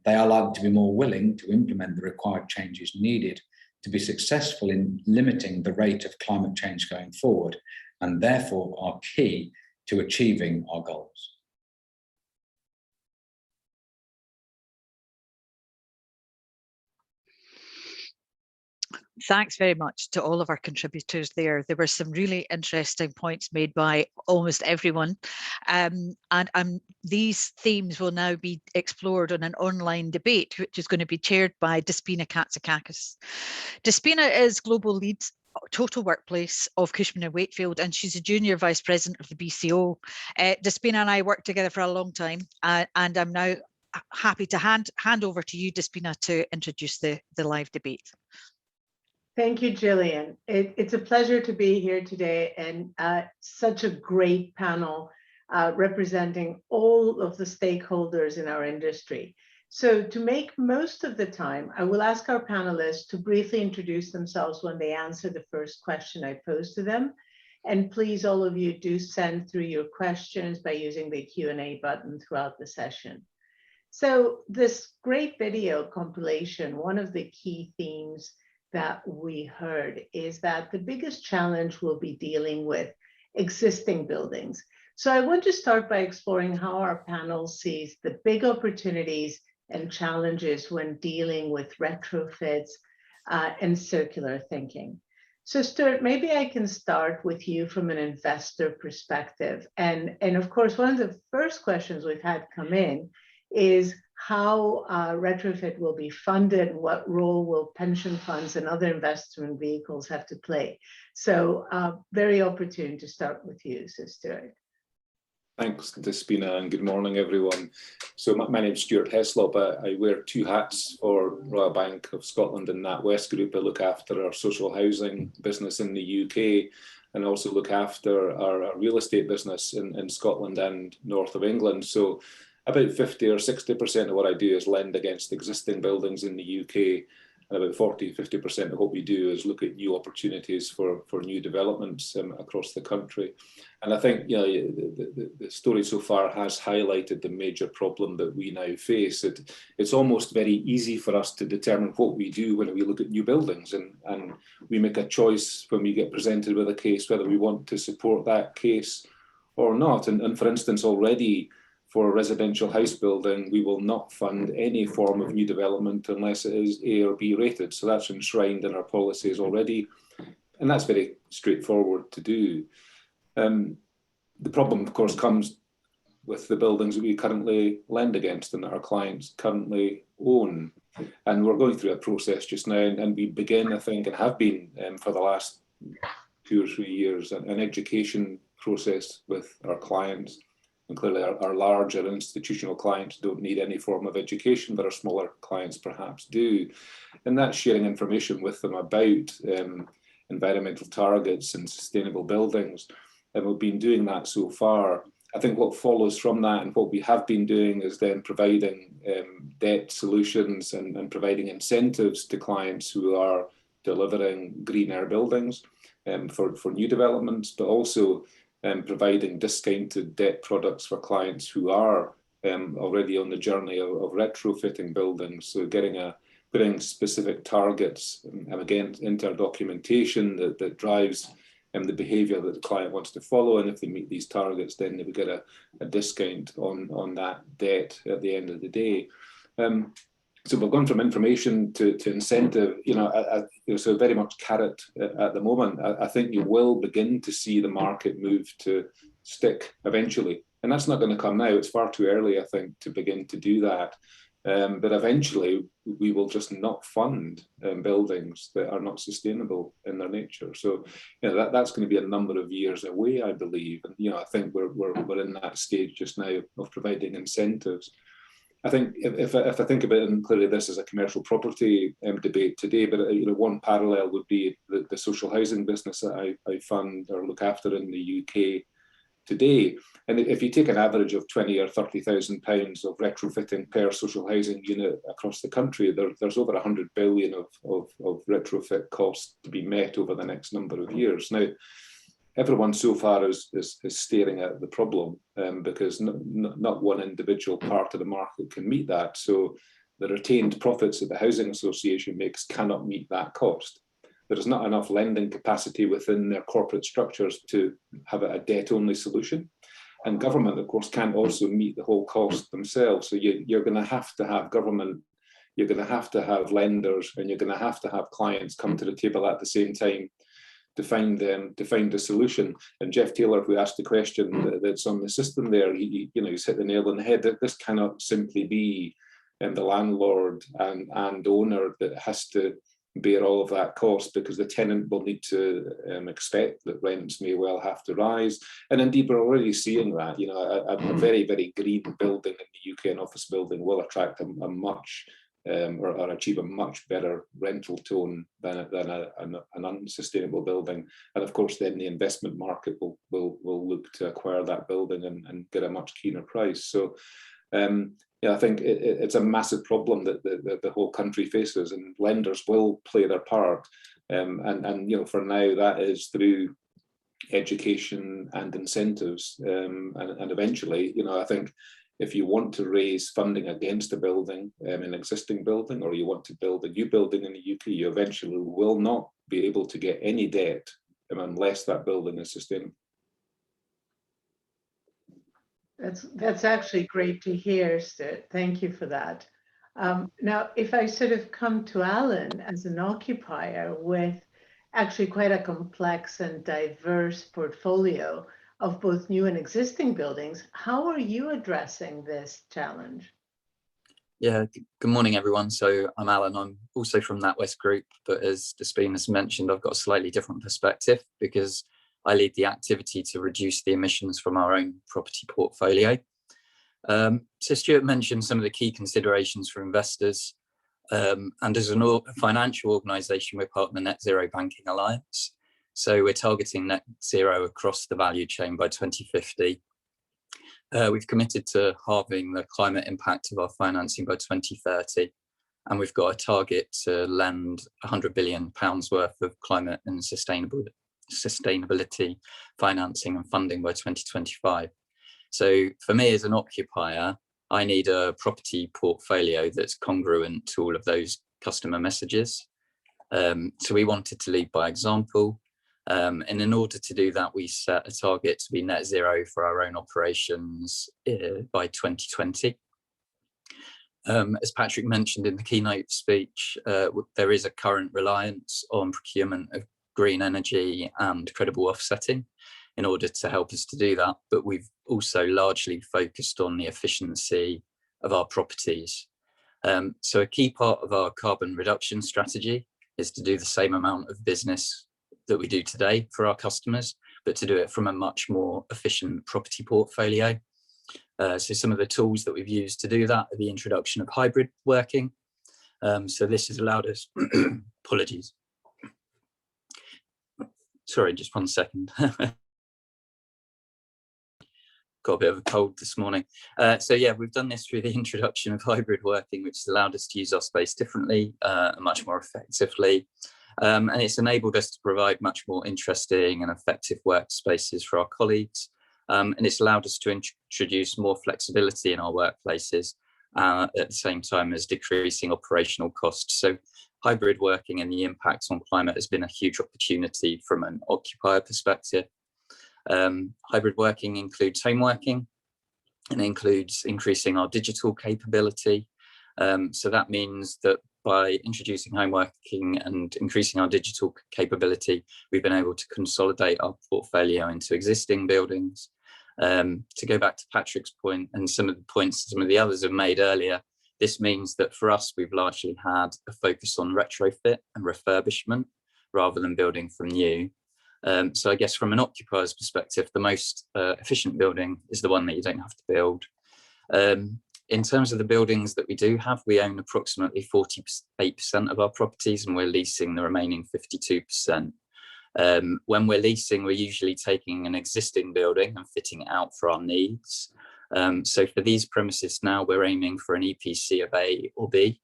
N: They are likely to be more willing to implement the required changes needed to be successful in limiting the rate of climate change going forward, and therefore are key to achieving our goals.
A: Thanks very much to all of our contributors there. There were some really interesting points made by almost everyone. These themes will now be explored on an online debate, which is going to be chaired by Despina Katsikakis. Despina is Global Lead Total Workplace of Cushman & Wakefield, and she's a Junior Vice President of the BCO. Despina and I worked together for a long time, and I'm now happy to hand over to you, Despina, to introduce the live debate.
O: Thank you, Gillian. It's a pleasure to be here today, and such a great panel representing all of the stakeholders in our industry. So to make most of the time, I will ask our panelists to briefly introduce themselves when they answer the first question I pose to them. And please, all of you, do send through your questions by using the Q&A button throughout the session. So this great video compilation, one of the key themes that we heard is that the biggest challenge we'll be dealing with existing buildings. So I want to start by exploring how our panel sees the big opportunities and challenges when dealing with retrofits and circular thinking. So Stuart, maybe I can start with you from an investor perspective. And of course, one of the first questions we've had come in is how retrofit will be funded, what role will pension funds and other investment vehicles have to play. So very opportune to start with you, so Stuart.
P: Thanks, Despina, and good morning, everyone. So my name's Stuart Heslop. I wear two hats for Royal Bank of Scotland and NatWest Group. I look after our social housing business in the UK and also look after our real estate business in Scotland and north of England. So about 50 or 60% of what I do is lend against existing buildings in the UK. And about 40–50% of what we do is look at new opportunities for new developments across the country. And I think, you know, the story so far has highlighted the major problem that we now face. It's almost very easy for us to determine what we do when we look at new buildings, and we make a choice when we get presented with a case whether we want to support that case or not. And for instance, already for a residential house building, we will not fund any form of new development unless it is A or B rated. So that's enshrined in our policies already. And that's very straightforward to do. The problem, of course, comes with the buildings that we currently lend against and that our clients currently own. And we're going through a process just now, and we begin, I think, and have been for the last 2 or 3 years, an education process with our clients. And clearly our larger institutional clients don't need any form of education, but our smaller clients perhaps do. And that's sharing information with them about environmental targets and sustainable buildings. And we've been doing that so far. I think what follows from that and what we have been doing is then providing debt solutions and providing incentives to clients who are delivering greener buildings for new developments, but also providing discounted debt products for clients who are already on the journey of retrofitting buildings. So putting specific targets and again, into our documentation that drives the behaviour that the client wants to follow. And if they meet these targets, then they would get a discount on that debt at the end of the day. So we've gone from information to incentive, so very much carrot at the moment. I think you will begin to see the market move to stick eventually. And that's not going to come now. It's far too early, I think, to begin to do that. But eventually, we will just not fund buildings that are not sustainable in their nature. So that's going to be a number of years away, I believe. And I think we're in that stage just now of providing incentives. I think if I think about it, and clearly this is a commercial property debate today, but one parallel would be the social housing business that I fund or look after in the UK today. And if you take an average of 20 or 30,000 pounds of retrofitting per social housing unit across the country, there's over 100 billion of retrofit costs to be met over the next number of years. Now, everyone so far is staring at the problem because not one individual part of the market can meet that. So the retained profits that the Housing Association makes cannot meet that cost. There is not enough lending capacity within their corporate structures to have a debt-only solution. And government, of course, can't also meet the whole cost themselves. So you're going to have government, you're going to have lenders, and you're going to have clients come to the table at the same time to find a solution. And Jeff Taylor, who asked the question that's on the system there, he's hit the nail on the head. That this cannot simply be the landlord and owner that has to bear all of that cost, because the tenant will need to expect that rents may well have to rise. And indeed, we're already seeing that. A very, very green building in the UK, an office building, will attract a much or achieve a much better rental tone than an unsustainable building. And of course, then the investment market will look to acquire that building and get a much keener price. So I think it's a massive problem that the whole country faces, and lenders will play their part. And for now, that is through education and incentives. And eventually, I think if you want to raise funding against a building, an existing building, or you want to build a new building in the UK, you eventually will not be able to get any debt unless that building is sustainable.
O: That's actually great to hear, Stuart. Thank you for that. Now, if I sort of come to Alan as an occupier with actually quite a complex and diverse portfolio of both new and existing buildings, how are you addressing this challenge?
Q: Yeah, good morning, everyone. So I'm Alan. I'm also from NatWest Group, but as Despina's mentioned, I've got a slightly different perspective because I lead the activity to reduce the emissions from our own property portfolio. So Stuart mentioned some of the key considerations for investors. And as a financial organisation, we're part of the Net Zero Banking Alliance. So we're targeting net zero across the value chain by 2050. We've committed to halving the climate impact of our financing by 2030. And we've got a target to lend £100 billion worth of climate and sustainability financing and funding by 2025. So for me as an occupier, I need a property portfolio that's congruent to all of those customer messages. So we wanted to lead by example. And in order to do that, we set a target to be net zero for our own operations by 2020. As Patrick mentioned in the keynote speech, there is a current reliance on procurement of green energy and credible offsetting in order to help us to do that. But we've also largely focused on the efficiency of our properties. So a key part of our carbon reduction strategy is to do the same amount of business that we do today for our customers, but to do it from a much more efficient property portfolio. So some of the tools that we've used to do that are the introduction of hybrid working. So this has allowed us, apologies. Sorry, just 1 second. Got a bit of a cold this morning. So yeah, we've done this through the introduction of hybrid working, which has allowed us to use our space differently, much more effectively. And it's enabled us to provide much more interesting and effective workspaces for our colleagues. And it's allowed us to introduce more flexibility in our workplaces at the same time as decreasing operational costs. So hybrid working and the impact on climate has been a huge opportunity from an occupier perspective. Hybrid working includes home working and includes increasing our digital capability. So that means that by introducing home working and increasing our digital capability, we've been able to consolidate our portfolio into existing buildings. To go back to Patrick's point and some of the points some of the others have made earlier, this means that for us, we've largely had a focus on retrofit and refurbishment rather than building from new. So I guess from an occupier's perspective, the most efficient building is the one that you don't have to build. In terms of the buildings that we do have, we own approximately 48% of our properties and we're leasing the remaining 52%. When we're leasing, we're usually taking an existing building and fitting it out for our needs. So for these premises now, we're aiming for an EPC of A or B.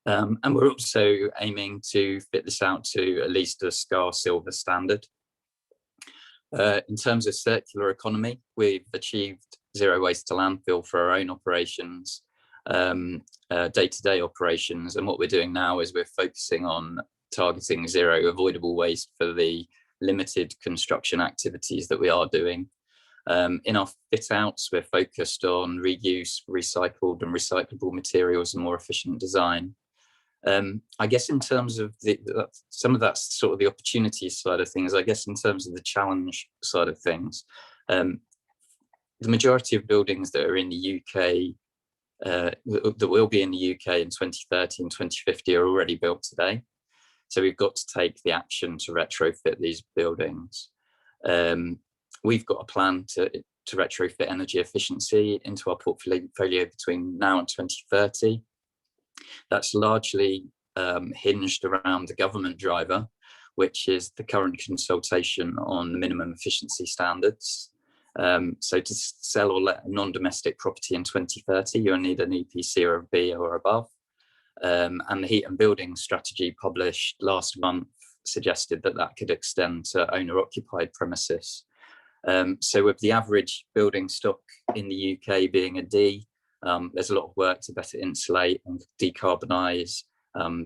Q: And we're also aiming to fit this out to at least a SCAR Silver standard. In terms of circular economy, we've achieved zero waste to landfill for our own operations, day-to-day operations. And what we're doing now is we're focusing on targeting zero avoidable waste for the limited construction activities that we are doing. In our fit outs, we're focused on reuse, recycled and recyclable materials and more efficient design. I guess in terms of some of that's sort of the opportunity side of things, I guess in terms of the challenge side of things, the majority of buildings that are in the UK, that will be in the UK in 2030 and 2050 are already built today. So we've got to take the action to retrofit these buildings. We've got a plan to retrofit energy efficiency into our portfolio between now and 2030. That's largely hinged around the government driver, which is the current consultation on the minimum efficiency standards. So to sell or let a non-domestic property in 2030, you'll need an EPC or a B or above. And the heat and building strategy published last month suggested that that could extend to owner-occupied premises. So with the average building stock in the UK being a D, there's a lot of work to better insulate and decarbonise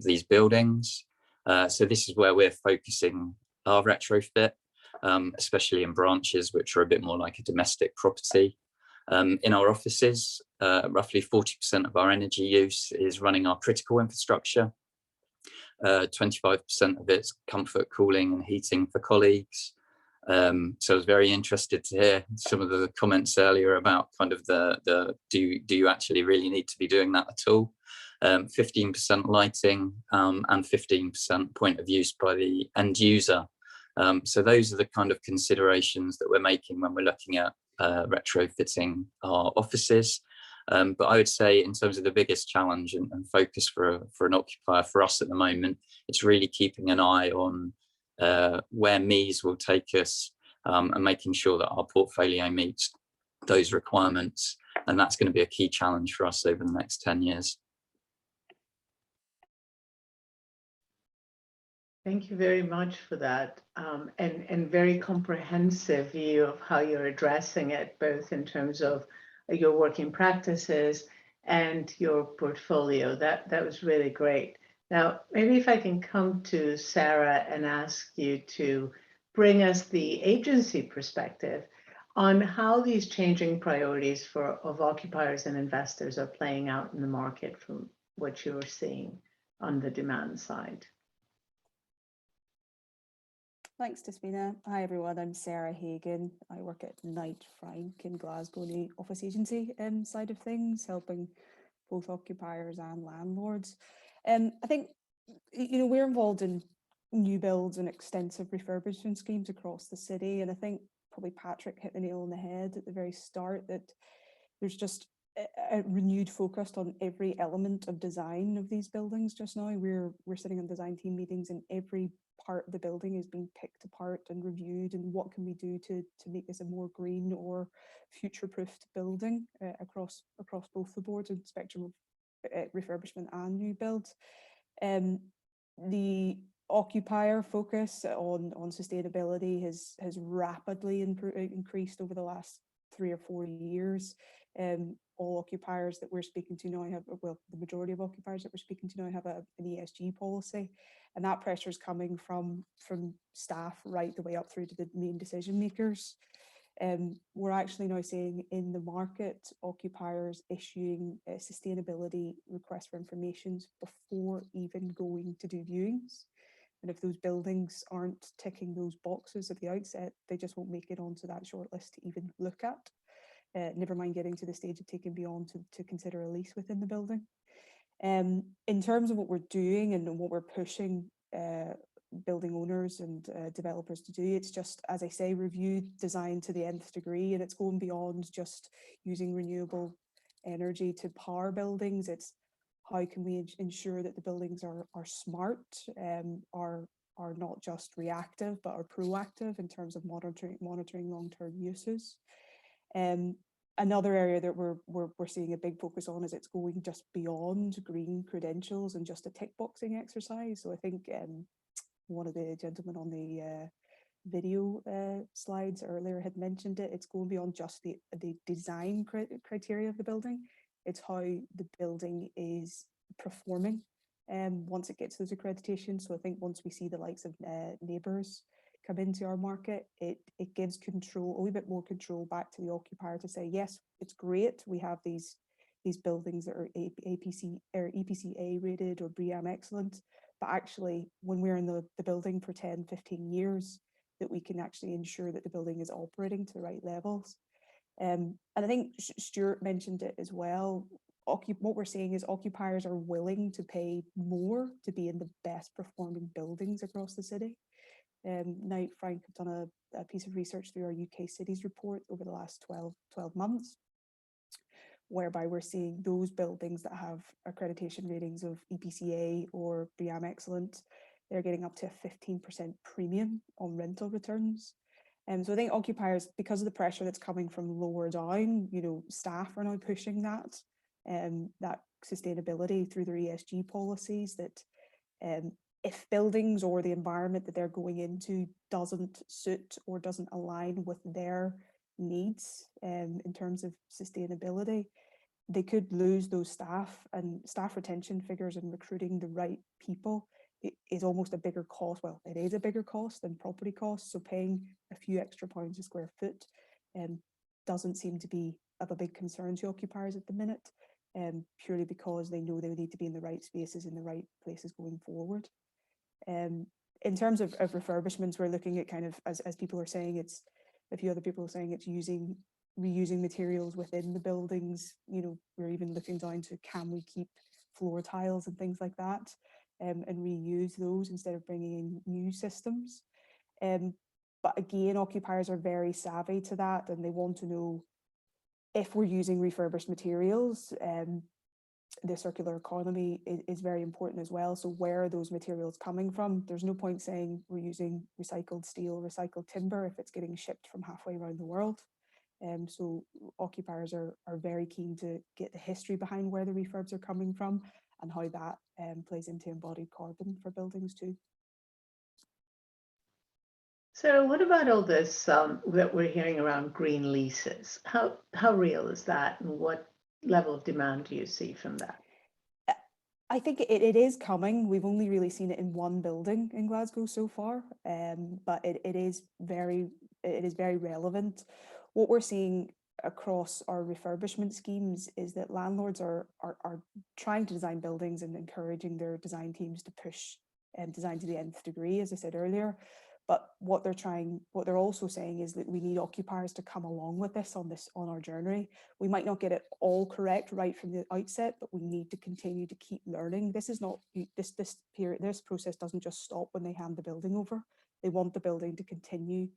Q: these buildings. So this is where we're focusing our retrofit, especially in branches which are a bit more like a domestic property. In our offices, roughly 40% of our energy use is running our critical infrastructure. 25% of it's comfort, cooling and heating for colleagues. So I was very interested to hear some of the comments earlier about kind of do you actually really need to be doing that at all? 15% lighting and 15% point of use by the end user. So those are the kind of considerations that we're making when we're looking at retrofitting our offices. But I would say in terms of the biggest challenge and focus for an occupier for us at the moment, it's really keeping an eye on where MEES will take us and making sure that our portfolio meets those requirements. And that's going to be a key challenge for us over the next 10 years.
O: Thank you very much for that, and very comprehensive view of how you're addressing it, both in terms of your working practices and your portfolio. That was really great. Now, maybe if I can come to Sarah and ask you to bring us the agency perspective on how these changing priorities of occupiers and investors are playing out in the market from what you're seeing on the demand side.
R: Thanks, Despina. Hi everyone, I'm Sarah Hagan. I work at Knight Frank in Glasgow in the office agency side of things, helping both occupiers and landlords. I think, we're involved in new builds and extensive refurbishment schemes across the city, and I think probably Patrick hit the nail on the head at the very start that there's just a renewed focus on every element of design of these buildings just now. We're sitting on design team meetings and every part of the building is being picked apart and reviewed, and what can we do to make this a more green or future-proofed building across both the boards and spectrum of refurbishment and new builds. The occupier focus on sustainability has rapidly increased over the last 3 or 4 years. All occupiers that we're speaking to now have, well, the majority of occupiers that we're speaking to now have an ESG policy, and that pressure is coming from staff right the way up through to the main decision makers. We're actually now seeing in the market occupiers issuing sustainability requests for information before even going to do viewings. And if those buildings aren't ticking those boxes at the outset, they just won't make it onto that shortlist to even look at. Never mind getting to the stage of taking beyond to consider a lease within the building. In terms of what we're doing and what we're pushing building owners and developers to do, it's just, as I say, review design to the nth degree, and it's going beyond just using renewable energy to power buildings. It's how can we ensure that the buildings are smart, are not just reactive but are proactive in terms of monitoring long-term uses. Another area that we're seeing a big focus on is it's going just beyond green credentials and just a tick boxing exercise. So I think one of the gentlemen on the video slides earlier had mentioned it. It's going beyond just the design criteria of the building. It's how the building is performing once it gets those accreditations. So I think once we see the likes of neighbours come into our market, it gives control, a wee bit more control back to the occupier to say, yes, it's great, we have these buildings that are APC or EPC-A rated or BREEAM excellent, but actually when we're in the building for 10, 15 years, that we can actually ensure that the building is operating to the right levels. And I think Stuart mentioned it as well. What we're seeing is occupiers are willing to pay more to be in the best performing buildings across the city. Knight Frank have done a piece of research through our UK Cities report over the last 12 months, whereby we're seeing those buildings that have accreditation ratings of EPC-A or BREEAM excellent, they're getting up to a 15% premium on rental returns. So I think occupiers, because of the pressure that's coming from lower down, staff are now pushing that sustainability through their ESG policies, that if buildings or the environment that they're going into doesn't suit or doesn't align with their needs in terms of sustainability, they could lose those staff, and staff retention figures and recruiting the right people is almost a bigger cost. Well, it is a bigger cost than property costs. So paying a few extra pounds a square foot doesn't seem to be a big concern to occupiers at the minute, purely because they know they need to be in the right spaces, in the right places going forward. In terms of refurbishments, we're looking at kind of, as people are saying, a few other people are saying it's reusing materials within the buildings. You know, we're even looking down to, can we keep floor tiles and things like that, and reuse those instead of bringing in new systems. But again, occupiers are very savvy to that, and they want to know if we're using refurbished materials. The circular economy is very important as well. So where are those materials coming from? There's no point saying we're using recycled steel, recycled timber if it's getting shipped from halfway around the world. So occupiers are very keen to get the history behind where the refurbs are coming from and how that plays into embodied carbon for buildings too.
O: So what about all this that we're hearing around green leases? How real is that, and what level of demand do you see from that?
R: I think it is coming. We've only really seen it in one building in Glasgow so far, but it is very relevant. What we're seeing across our refurbishment schemes is that landlords are trying to design buildings and encouraging their design teams to push design to the nth degree, as I said earlier. But what they're also saying is that we need occupiers to come along with this on our journey. We might not get it all correct right from the outset, but we need to continue to keep learning. This is not this process doesn't just stop when they hand the building over. They want the building to continue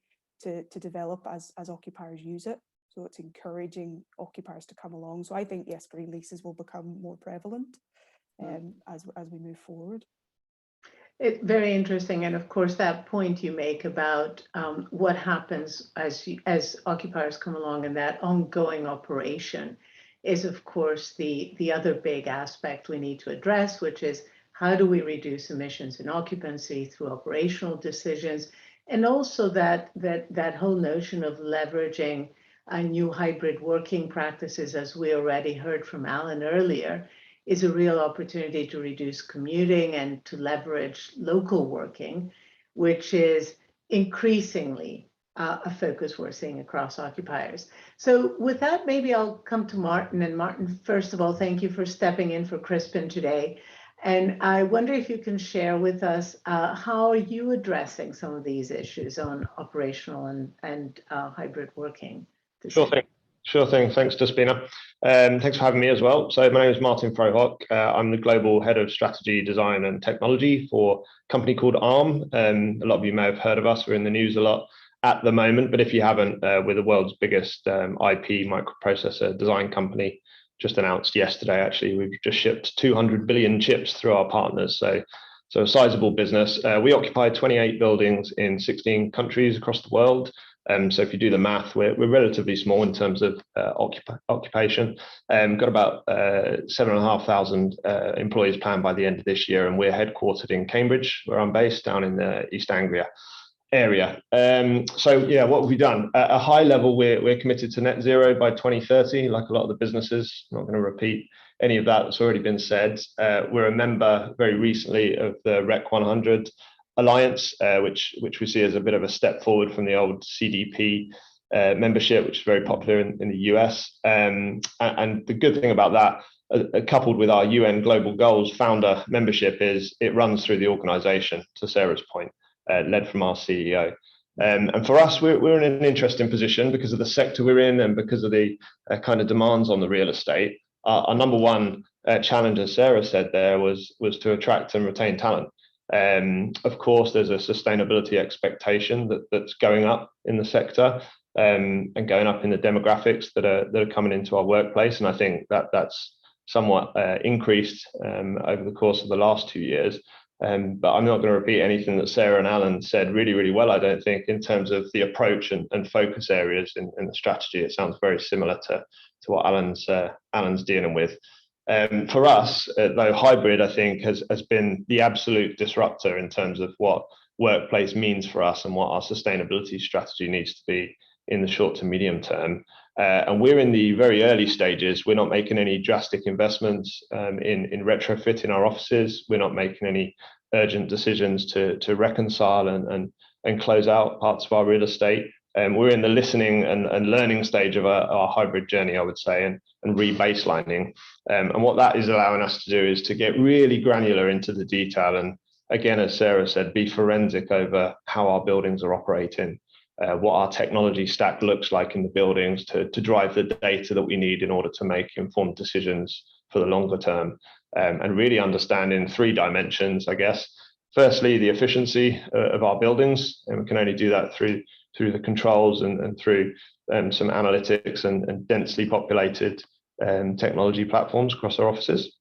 R: to develop as occupiers use it. So it's encouraging occupiers to come along. So I think, yes, green leases will become more prevalent as we move forward.
O: It's very interesting, and of course that point you make about what happens as occupiers come along, and that ongoing operation is of course the other big aspect we need to address, which is how do we reduce emissions in occupancy through operational decisions, and also that whole notion of leveraging new hybrid working practices, as we already heard from Alan earlier, is a real opportunity to reduce commuting and to leverage local working, which is increasingly a focus we're seeing across occupiers. So with that, maybe I'll come to Martin. And Martin, first of all, thank you for stepping in for Crispin today. And I wonder if you can share with us how are you addressing some of these issues on operational and hybrid working?
S: Sure thing. Thanks, Despina. Thanks for having me as well. So my name is Martin Frohock. I'm the Global Head of Strategy, Design and Technology for a company called ARM. A lot of you may have heard of us. We're in the news a lot at the moment, but if you haven't, we're the world's biggest IP microprocessor design company. Just announced yesterday, actually, we've just shipped 200 billion chips through our partners. So a sizable business. We occupy 28 buildings in 16 countries across the world. So if you do the math, we're relatively small in terms of occupation. Got about 7,500 employees planned by the end of this year, and we're headquartered in Cambridge, where I'm based, down in the East Anglia area. So yeah, what have we done? At a high level, we're committed to net zero by 2030, like a lot of the businesses. I'm not going to repeat any of that that's already been said. We're a member very recently of the REC 100 Alliance, which we see as a bit of a step forward from the old CDP membership, which is very popular in the US. And the good thing about that, coupled with our UN Global Goals founder membership, is it runs through the organization, to Sarah's point, led from our CEO. And for us, we're in an interesting position because of the sector we're in and because of the kind of demands on the real estate. Our number one challenge, as Sarah said there, was to attract and retain talent. Of course, there's a sustainability expectation that's going up in the sector and going up in the demographics that are coming into our workplace. And I think that's somewhat increased over the course of the last 2 years. But I'm not going to repeat anything that Sarah and Alan said really well, I don't think, in terms of the approach and focus areas in the strategy. It sounds very similar to what Alan's dealing with. For us, though, hybrid, I think, has been the absolute disruptor in terms of what workplace means for us and what our sustainability strategy needs to be in the short to medium term. And we're in the very early stages. We're not making any drastic investments in retrofitting our offices. We're not making any urgent decisions to reconcile and close out parts of our real estate. we're in the listening and learning stage of our hybrid journey, I would say, and re-baselining. And what that is allowing us to do is to get really granular into the detail. And again, as Sarah said, be forensic over how our buildings are operating, what our technology stack looks like in the buildings to drive the data that we need in order to make informed decisions for the longer term, and really understand in 3 dimensions, I guess. Firstly, the efficiency of our buildings, and we can only do that through the controls and through some analytics and densely populated technology platforms across our offices.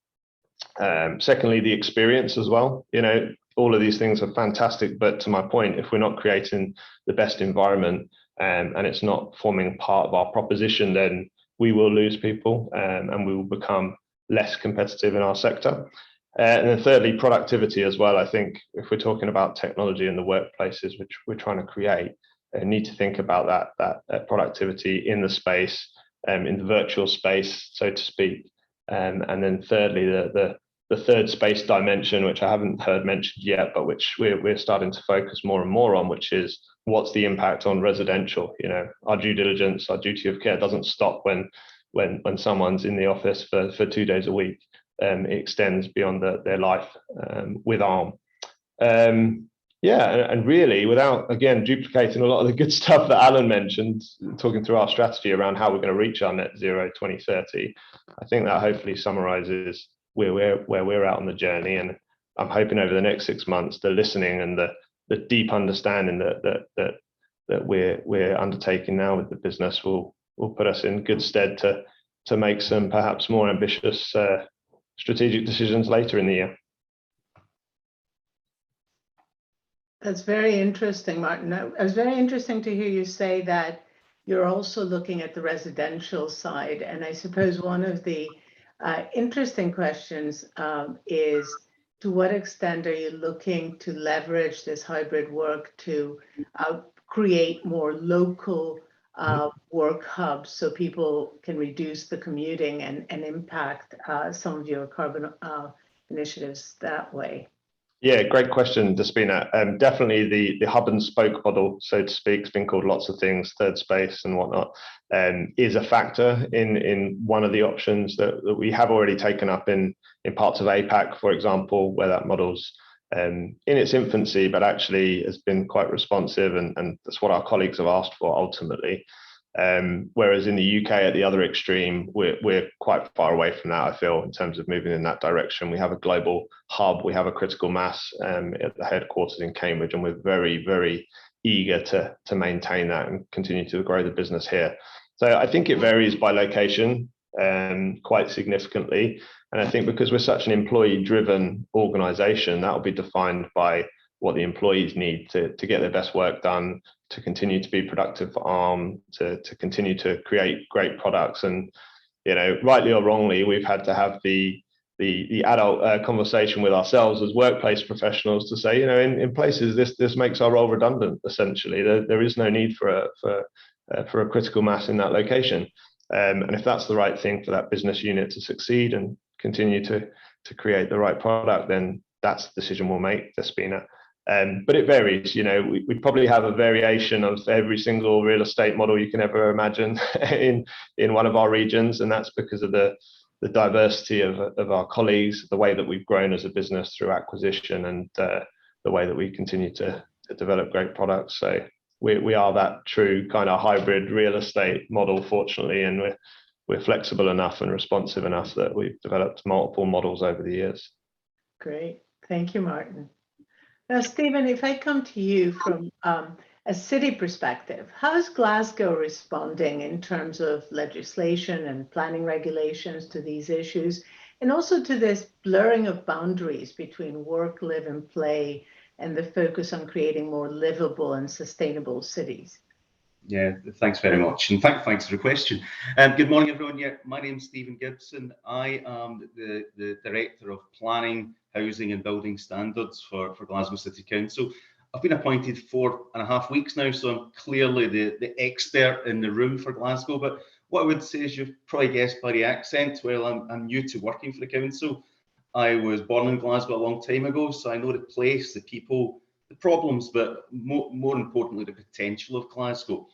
S: Secondly, the experience as well. You know, all of these things are fantastic, but to my point, if we're not creating the best environment and it's not forming part of our proposition, then we will lose people and we will become less competitive in our sector. And then thirdly, productivity as well. I think if we're talking about technology in the workplaces which we're trying to create, need to think about that productivity in the space, in the virtual space, so to speak. And then thirdly, the third space dimension, which I haven't heard mentioned yet, but which we're starting to focus more and more on, which is what's the impact on residential. You know, our due diligence, our duty of care doesn't stop when someone's in the office for 2 days a week. It extends beyond their life with ARM. Yeah, and really, without, again, duplicating a lot of the good stuff that Alan mentioned, talking through our strategy around how we're going to reach our net zero 2030, I think that hopefully summarizes where we're at on the journey. And I'm hoping over the next 6 months, the listening and the deep understanding that we're undertaking now with the business will put us in good stead to make some perhaps more ambitious strategic decisions later in the year.
O: That's very interesting, Martin. It was very interesting to hear you say that you're also looking at the residential side. And I suppose one of the interesting questions is, to what extent are you looking to leverage this hybrid work to create more local work hubs so people can reduce the commuting and impact some of your carbon initiatives that way?
S: Yeah, great question, Despina. Definitely the hub and spoke model, so to speak, has been called lots of things, third space and whatnot, is a factor in one of the options that we have already taken up in parts of APAC, for example, where that model's in its infancy, but actually has been quite responsive, and that's what our colleagues have asked for ultimately. Whereas in the UK, at the other extreme, we're quite far away from that, I feel, in terms of moving in that direction. We have a global hub, we have a critical mass at the headquarters in Cambridge, and we're very, very eager to maintain that and continue to grow the business here. So I think it varies by location quite significantly. And I think because we're such an employee-driven organisation, that will be defined by what the employees need to get their best work done, to continue to be productive for ARM, to continue to create great products. And, you know, rightly or wrongly, we've had to have the adult conversation with ourselves as workplace professionals to say, you know, in places this makes our role redundant. Essentially, there is no need for a critical mass in that location. And if that's the right thing for that business unit to succeed and continue to create the right product, then that's the decision we'll make, Despina. But it varies. You know, we probably have a variation of every single real estate model you can ever imagine in one of our regions, and that's because of the diversity of our colleagues, the way that we've grown as a business through acquisition, and the way that we continue to develop great products. So we are that true kind of hybrid real estate model, fortunately, and we're flexible enough and responsive enough that we've developed multiple models over the years.
O: Great, thank you, Martin. Now, Stephen, if I come to you from a city perspective, how is Glasgow responding in terms of legislation and planning regulations to these issues, and also to this blurring of boundaries between work, live, and play, and the focus on creating more livable and sustainable cities?
T: Yeah, thanks very much. And thanks for the question. Good morning, everyone. Yeah, my name's Stephen Gibson. I am the Director of Planning, Housing and Building Standards for Glasgow City Council. I've been appointed 4.5 weeks now, so I'm clearly the expert in the room for Glasgow. But what I would say is, you've probably guessed by the accent, well, I'm new to working for the council. I was born in Glasgow a long time ago, so I know the place, the people, the problems, but more importantly, the potential of Glasgow.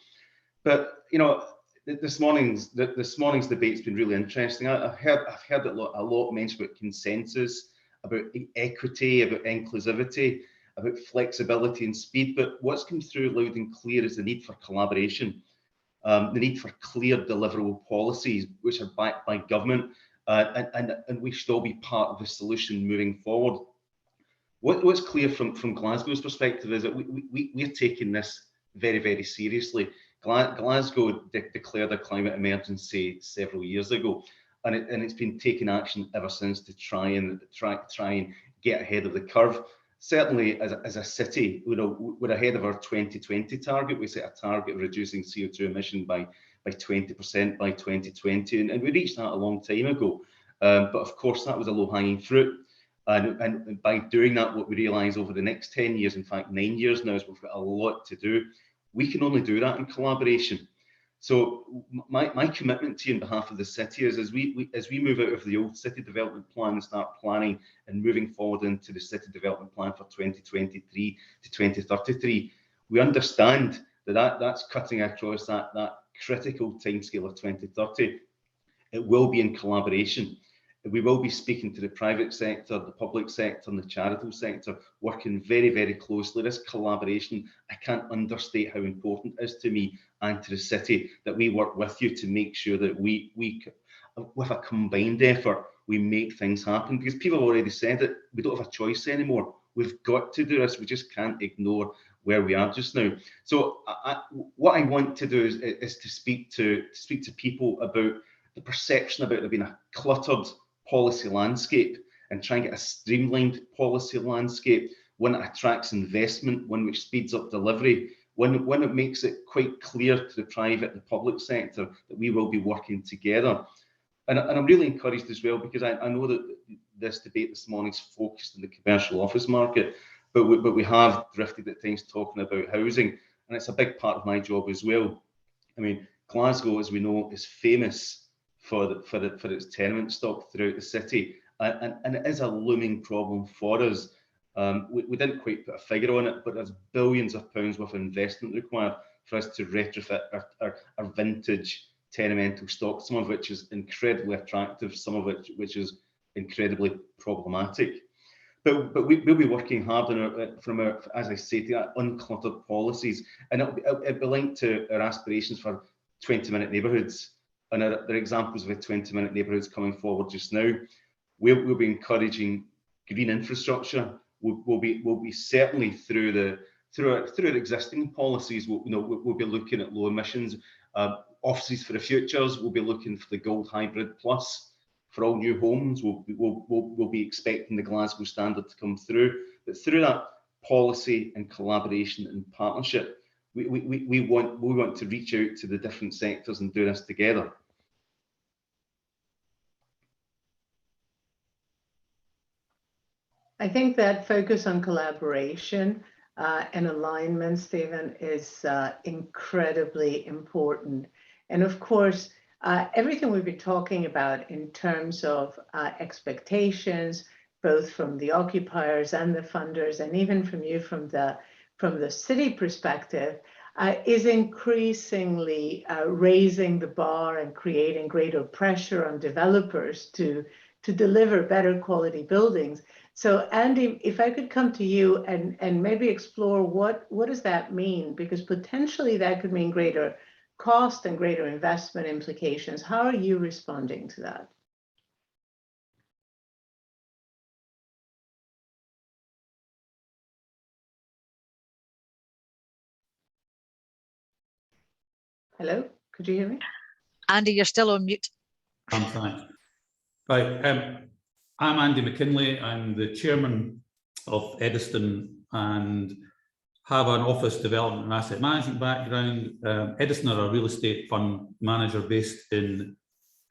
T: But you know, this morning's debate's been really interesting. I've heard a lot mentioned about consensus, about equity, about inclusivity, about flexibility and speed. But what's come through loud and clear is the need for collaboration, the need for clear deliverable policies which are backed by government, and we should all be part of the solution moving forward. What's clear from Glasgow's perspective is that we're taking this very, very seriously. Glasgow declared a climate emergency several years ago, and it's been taking action ever since to try and get ahead of the curve. Certainly, as a city, we're ahead of our 2020 target. We set a target of reducing CO2 emission by 20% by 2020, and we reached that a long time ago. But of course, that was a low-hanging fruit. And by doing that, what we realise over the next 10 years, in fact 9 years now, is we've got a lot to do. We can only do that in collaboration. So my commitment to you on behalf of the city is, as we move out of the old city development plan and start planning and moving forward into the city development plan for 2023 to 2033, we understand that's cutting across that critical timescale of 2030. It will be in collaboration. We will be speaking to the private sector, the public sector, and the charitable sector, working very, very closely. This collaboration, I can't understate how important it is to me and to the city that we work with you to make sure that we with a combined effort, we make things happen. Because people have already said it, we don't have a choice anymore. We've got to do this. We just can't ignore where we are just now. So what I want to do is to speak to people about the perception about there being a cluttered policy landscape and try and get a streamlined policy landscape, one that attracts investment, one which speeds up delivery, one that makes it quite clear to the private, the public sector that we will be working together. And I'm really encouraged as well, because I know that this debate this morning is focused on the commercial office market, but we have drifted at times talking about housing, and it's a big part of my job as well. I mean, Glasgow, as we know, is famous for its tenement stock throughout the city, and it is a looming problem for us. We didn't quite put a figure on it, but there's billions of pounds worth of investment required for us to retrofit our vintage tenemental stock, some of which is incredibly attractive, some of which is incredibly problematic. But we'll be working hard on as I say, to uncluttered policies, and it'll be linked to our aspirations for 20-minute neighbourhoods. And there are examples of the 20-minute neighbourhoods coming forward just now. We'll be encouraging green infrastructure. We'll be certainly through our existing policies. We'll be looking at low emissions offices for the futures. We'll be looking for the Gold Hybrid Plus for all new homes. We'll be expecting the Glasgow standard to come through. But through that policy and collaboration and partnership, we want to reach out to the different sectors and do this together.
O: I think that focus on collaboration and alignment, Stephen, is incredibly important. And of course, everything we've been talking about in terms of expectations, both from the occupiers and the funders, and even from you from the city perspective, is increasingly raising the bar and creating greater pressure on developers to deliver better quality buildings. So Andy, if I could come to you and maybe explore what does that mean? Because potentially that could mean greater cost and greater investment implications. How are you responding to that? Hello, could you hear me?
A: Andy, you're still on mute.
J: Thanks. Right, I'm Andy McKinlay. I'm the chairman of Ediston and have an office development and asset management background. Ediston are a real estate fund manager based in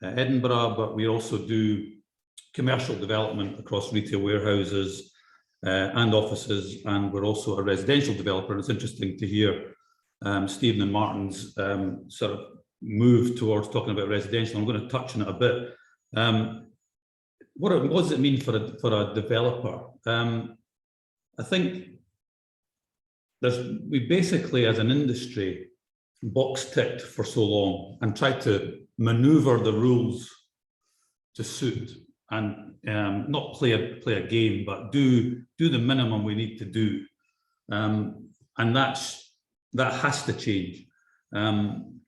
J: Edinburgh, but we also do commercial development across retail warehouses and offices, and we're also a residential developer. And it's interesting to hear Stephen and Martin's sort of move towards talking about residential. I'm going to touch on it a bit. What does it mean for a developer? I think we basically, as an industry, box ticked for so long and tried to maneuver the rules to suit and not play a game, but do the minimum we need to do, and that has to change. And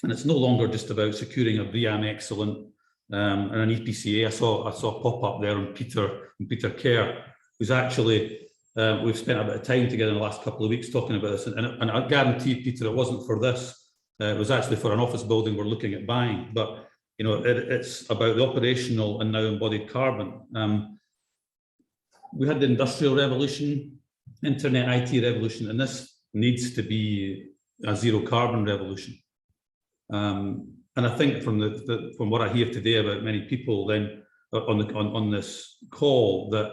J: it's no longer just about securing a BREEAM Excellent and an EPCA. I saw pop up there on Peter Kerr, who's actually, we've spent a bit of time together in the last couple of weeks talking about this, and I guarantee, Peter, it wasn't for this. It was actually for an office building we're looking at buying. But you know, it's about the operational and now embodied carbon. We had the industrial revolution, internet IT revolution, and this needs to be a zero carbon revolution. And I think from what I hear today about many people then on this call, that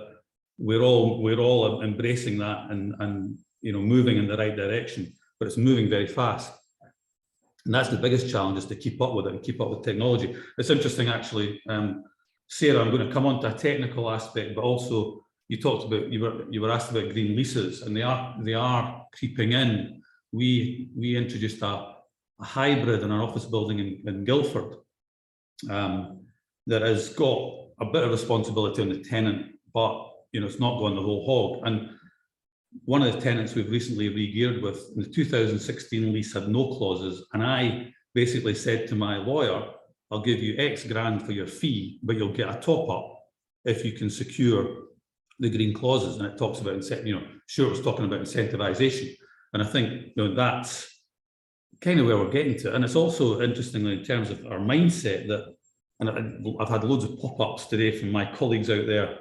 J: we're all embracing that and you know, moving in the right direction, but it's moving very fast. And that's the biggest challenge, is to keep up with it and keep up with technology. It's interesting, actually, Sarah, I'm going to come on to a technical aspect, but also you talked about, you were asked about green leases, and they are creeping in. We introduced a hybrid in an office building in Guildford that has got a bit of responsibility on the tenant, but you know, it's not going the whole hog. And one of the tenants we've recently re-geared with, in the 2016 lease, had no clauses, and I basically said to my lawyer, I'll give you X grand for your fee, but you'll get a top up if you can secure the green clauses. And it talks about, you know, Stuart was talking about incentivization, and I think, you know, that's kind of where we're getting to. And it's also, interestingly, in terms of our mindset, that, and I've had loads of pop-ups today from my colleagues out there.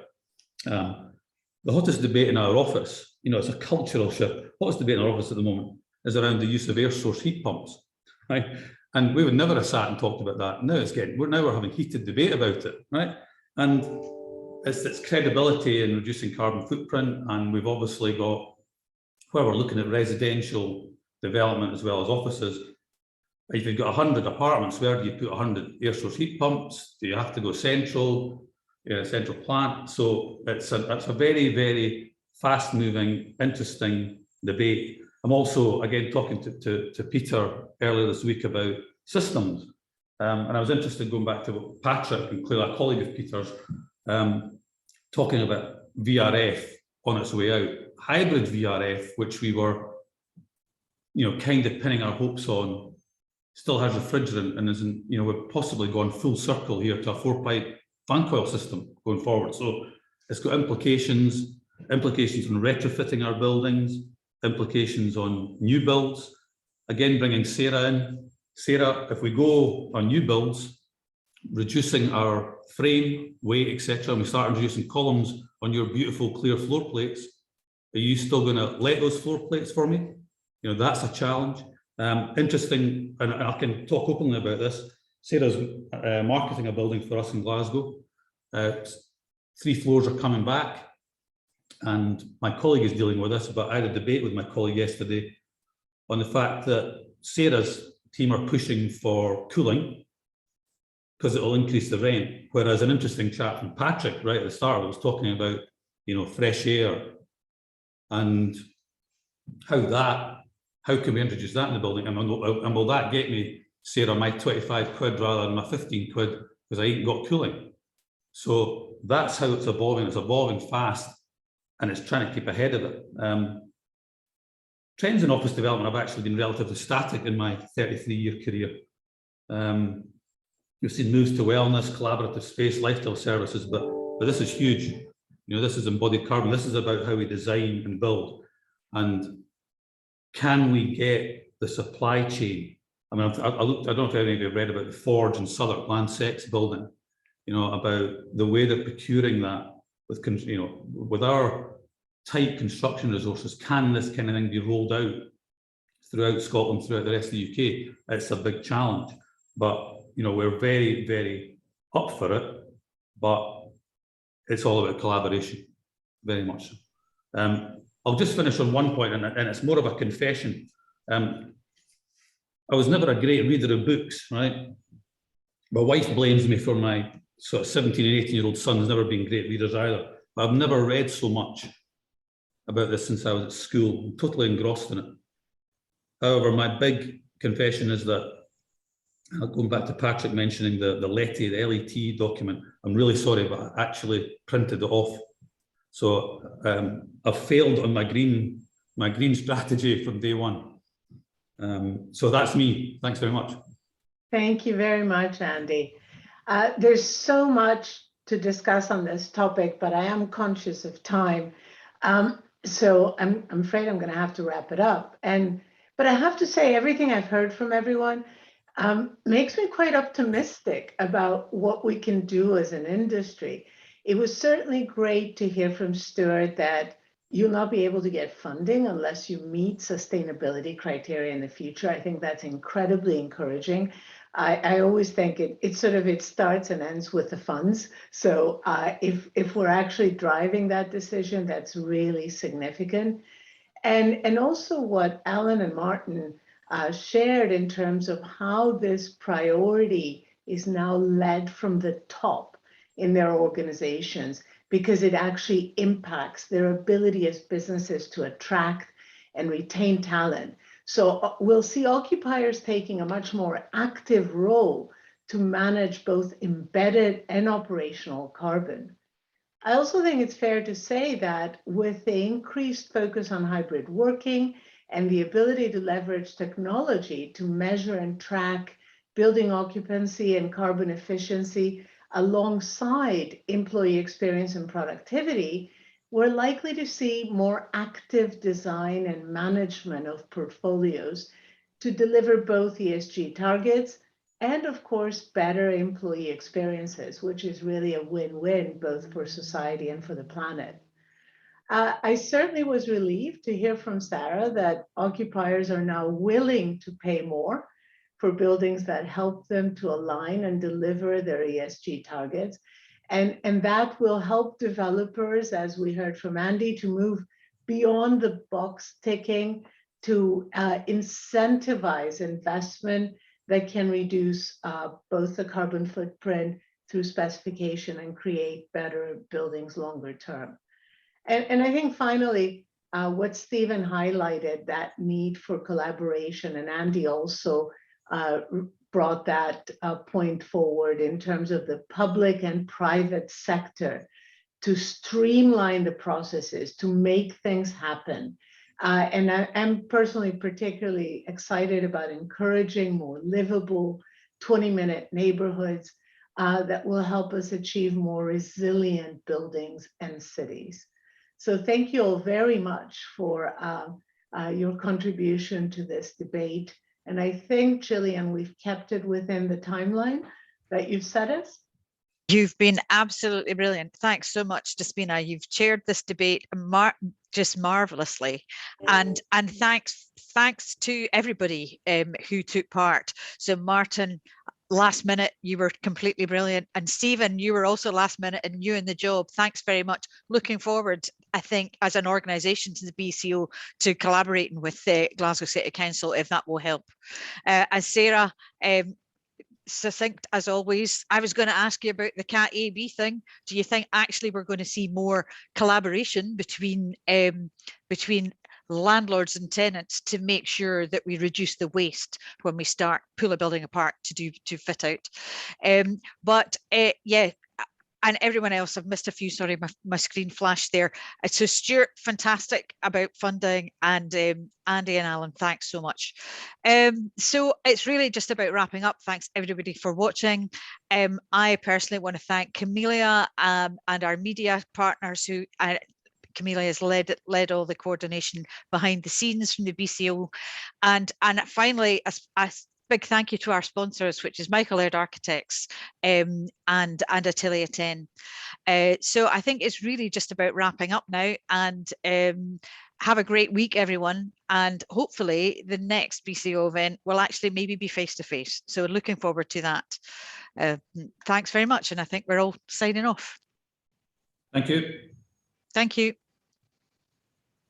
J: The hottest debate in our office, you know, it's a cultural shift. Hottest debate in our office at the moment is around the use of air source heat pumps, right? And we would never have sat and talked about that. Now we're having heated debate about it, right? And it's credibility in reducing carbon footprint. And we've obviously got, where we're looking at residential development as well as offices, if you've got 100 apartments, where do you put 100 air source heat pumps? Do you have to go central plant? So it's a very, very fast moving, interesting debate. I'm also, again, talking to Peter earlier this week about systems. And I was interested, going back to what Patrick and Claire, a colleague of Peter's, talking about VRF on its way out. Hybrid VRF, which we were, you know, kind of pinning our hopes on, still has refrigerant and isn't, you know, we're possibly going full circle here to a 4-pipe fan coil system going forward. So it's got implications on retrofitting our buildings, implications on new builds. Again, bringing Sarah in. Sarah, if we go on new builds, reducing our frame weight, etc., and we start introducing columns on your beautiful clear floor plates, are you still going to let those floor plates for me? You know, that's a challenge. Interesting, and I can talk openly about this. Sarah's marketing a building for us in Glasgow. 3 floors are coming back, and my colleague is dealing with this, but I had a debate with my colleague yesterday on the fact that Sarah's team are pushing for cooling because it will increase the rent, whereas an interesting chat from Patrick right at the start was talking about, you know, fresh air and how can we introduce that in the building, and will that get me, Sarah, my 25 quid rather than my 15 quid because I ain't got cooling. So that's how it's evolving. It's evolving fast, and it's trying to keep ahead of it. Trends in office development have actually been relatively static in my 33-year career. You've seen moves to wellness, collaborative space, lifestyle services, but this is huge. You know, this is embodied carbon. This is about how we design and build. And can we get the supply chain? I mean, I don't know if any of you have read about the Forge and Southwark Landsex building, you know, about the way they're procuring that with, you know, with our tight construction resources. Can this kind of thing be rolled out throughout Scotland, throughout the rest of the UK? It's a big challenge, but you know, we're very, very up for it, but it's all about collaboration, very much so. I'll just finish on one point, and it's more of a confession. I was never a great reader of books, right? My wife blames me for my sort of 17 and 18-year-old sons never being great readers either, but I've never read so much about this since I was at school. I'm totally engrossed in it. However, my big confession is that, going back to Patrick mentioning the Letty, the LET document, I'm really sorry, but I actually printed it off. So I've failed on my green strategy from day one. So that's me. Thanks very much.
O: Thank you very much, Andy. There's so much to discuss on this topic, but I am conscious of time. So I'm afraid I'm going to have to wrap it up. But I have to say, everything I've heard from everyone makes me quite optimistic about what we can do as an industry. It was certainly great to hear from Stuart that you'll not be able to get funding unless you meet sustainability criteria in the future. I think that's incredibly encouraging. I always think it starts and ends with the funds. So if we're actually driving that decision, that's really significant. And also what Alan and Martin shared in terms of how this priority is now led from the top in their organizations, because it actually impacts their ability as businesses to attract and retain talent. So we'll see occupiers taking a much more active role to manage both embedded and operational carbon. I also think it's fair to say that with the increased focus on hybrid working and the ability to leverage technology to measure and track building occupancy and carbon efficiency alongside employee experience and productivity, we're likely to see more active design and management of portfolios to deliver both ESG targets and, of course, better employee experiences, which is really a win-win both for society and for the planet. I certainly was relieved to hear from Sarah that occupiers are now willing to pay more for buildings that help them to align and deliver their ESG targets. And that will help developers, as we heard from Andy, to move beyond the box ticking to incentivize investment that can reduce both the carbon footprint through specification and create better buildings longer term. And I think finally, what Stephen highlighted, that need for collaboration, and Andy also brought that point forward in terms of the public and private sector to streamline the processes, to make things happen. And I'm personally particularly excited about encouraging more livable 20-minute neighborhoods that will help us achieve more resilient buildings and cities. So thank you all very much for your contribution to this debate. And I think, Gillian, we've kept it within the timeline that you've set us.
A: You've been absolutely brilliant. Thanks so much, Despina. You've chaired this debate just marvelously. And thanks to everybody who took part. So Martin, last minute, you were completely brilliant. And Stephen, you were also last minute and you in the job. Thanks very much. Looking forward, I think, as an organisation to the BCO to collaborating with the Glasgow City Council, if that will help. And Sarah, succinct as always. I was going to ask you about the Cat A/B thing. Do you think actually we're going to see more collaboration between landlords and tenants to make sure that we reduce the waste when we start pull a building apart to fit out? Yeah. And everyone else, I've missed a few, sorry, my screen flashed there. So Stuart, fantastic about funding, and Andy and Alan, thanks so much. So it's really just about wrapping up. Thanks everybody for watching. I personally want to thank Camelia and our media partners who Camelia has led all the coordination behind the scenes from the BCO. And finally, a big thank you to our sponsors, which is Michael Laird Architects and Atelier 10. So I think it's really just about wrapping up now, and have a great week, everyone. And hopefully the next BCO event will actually maybe be face-to-face. So looking forward to that. Thanks very much. And I think we're all signing off.
J: Thank you.
A: Thank you.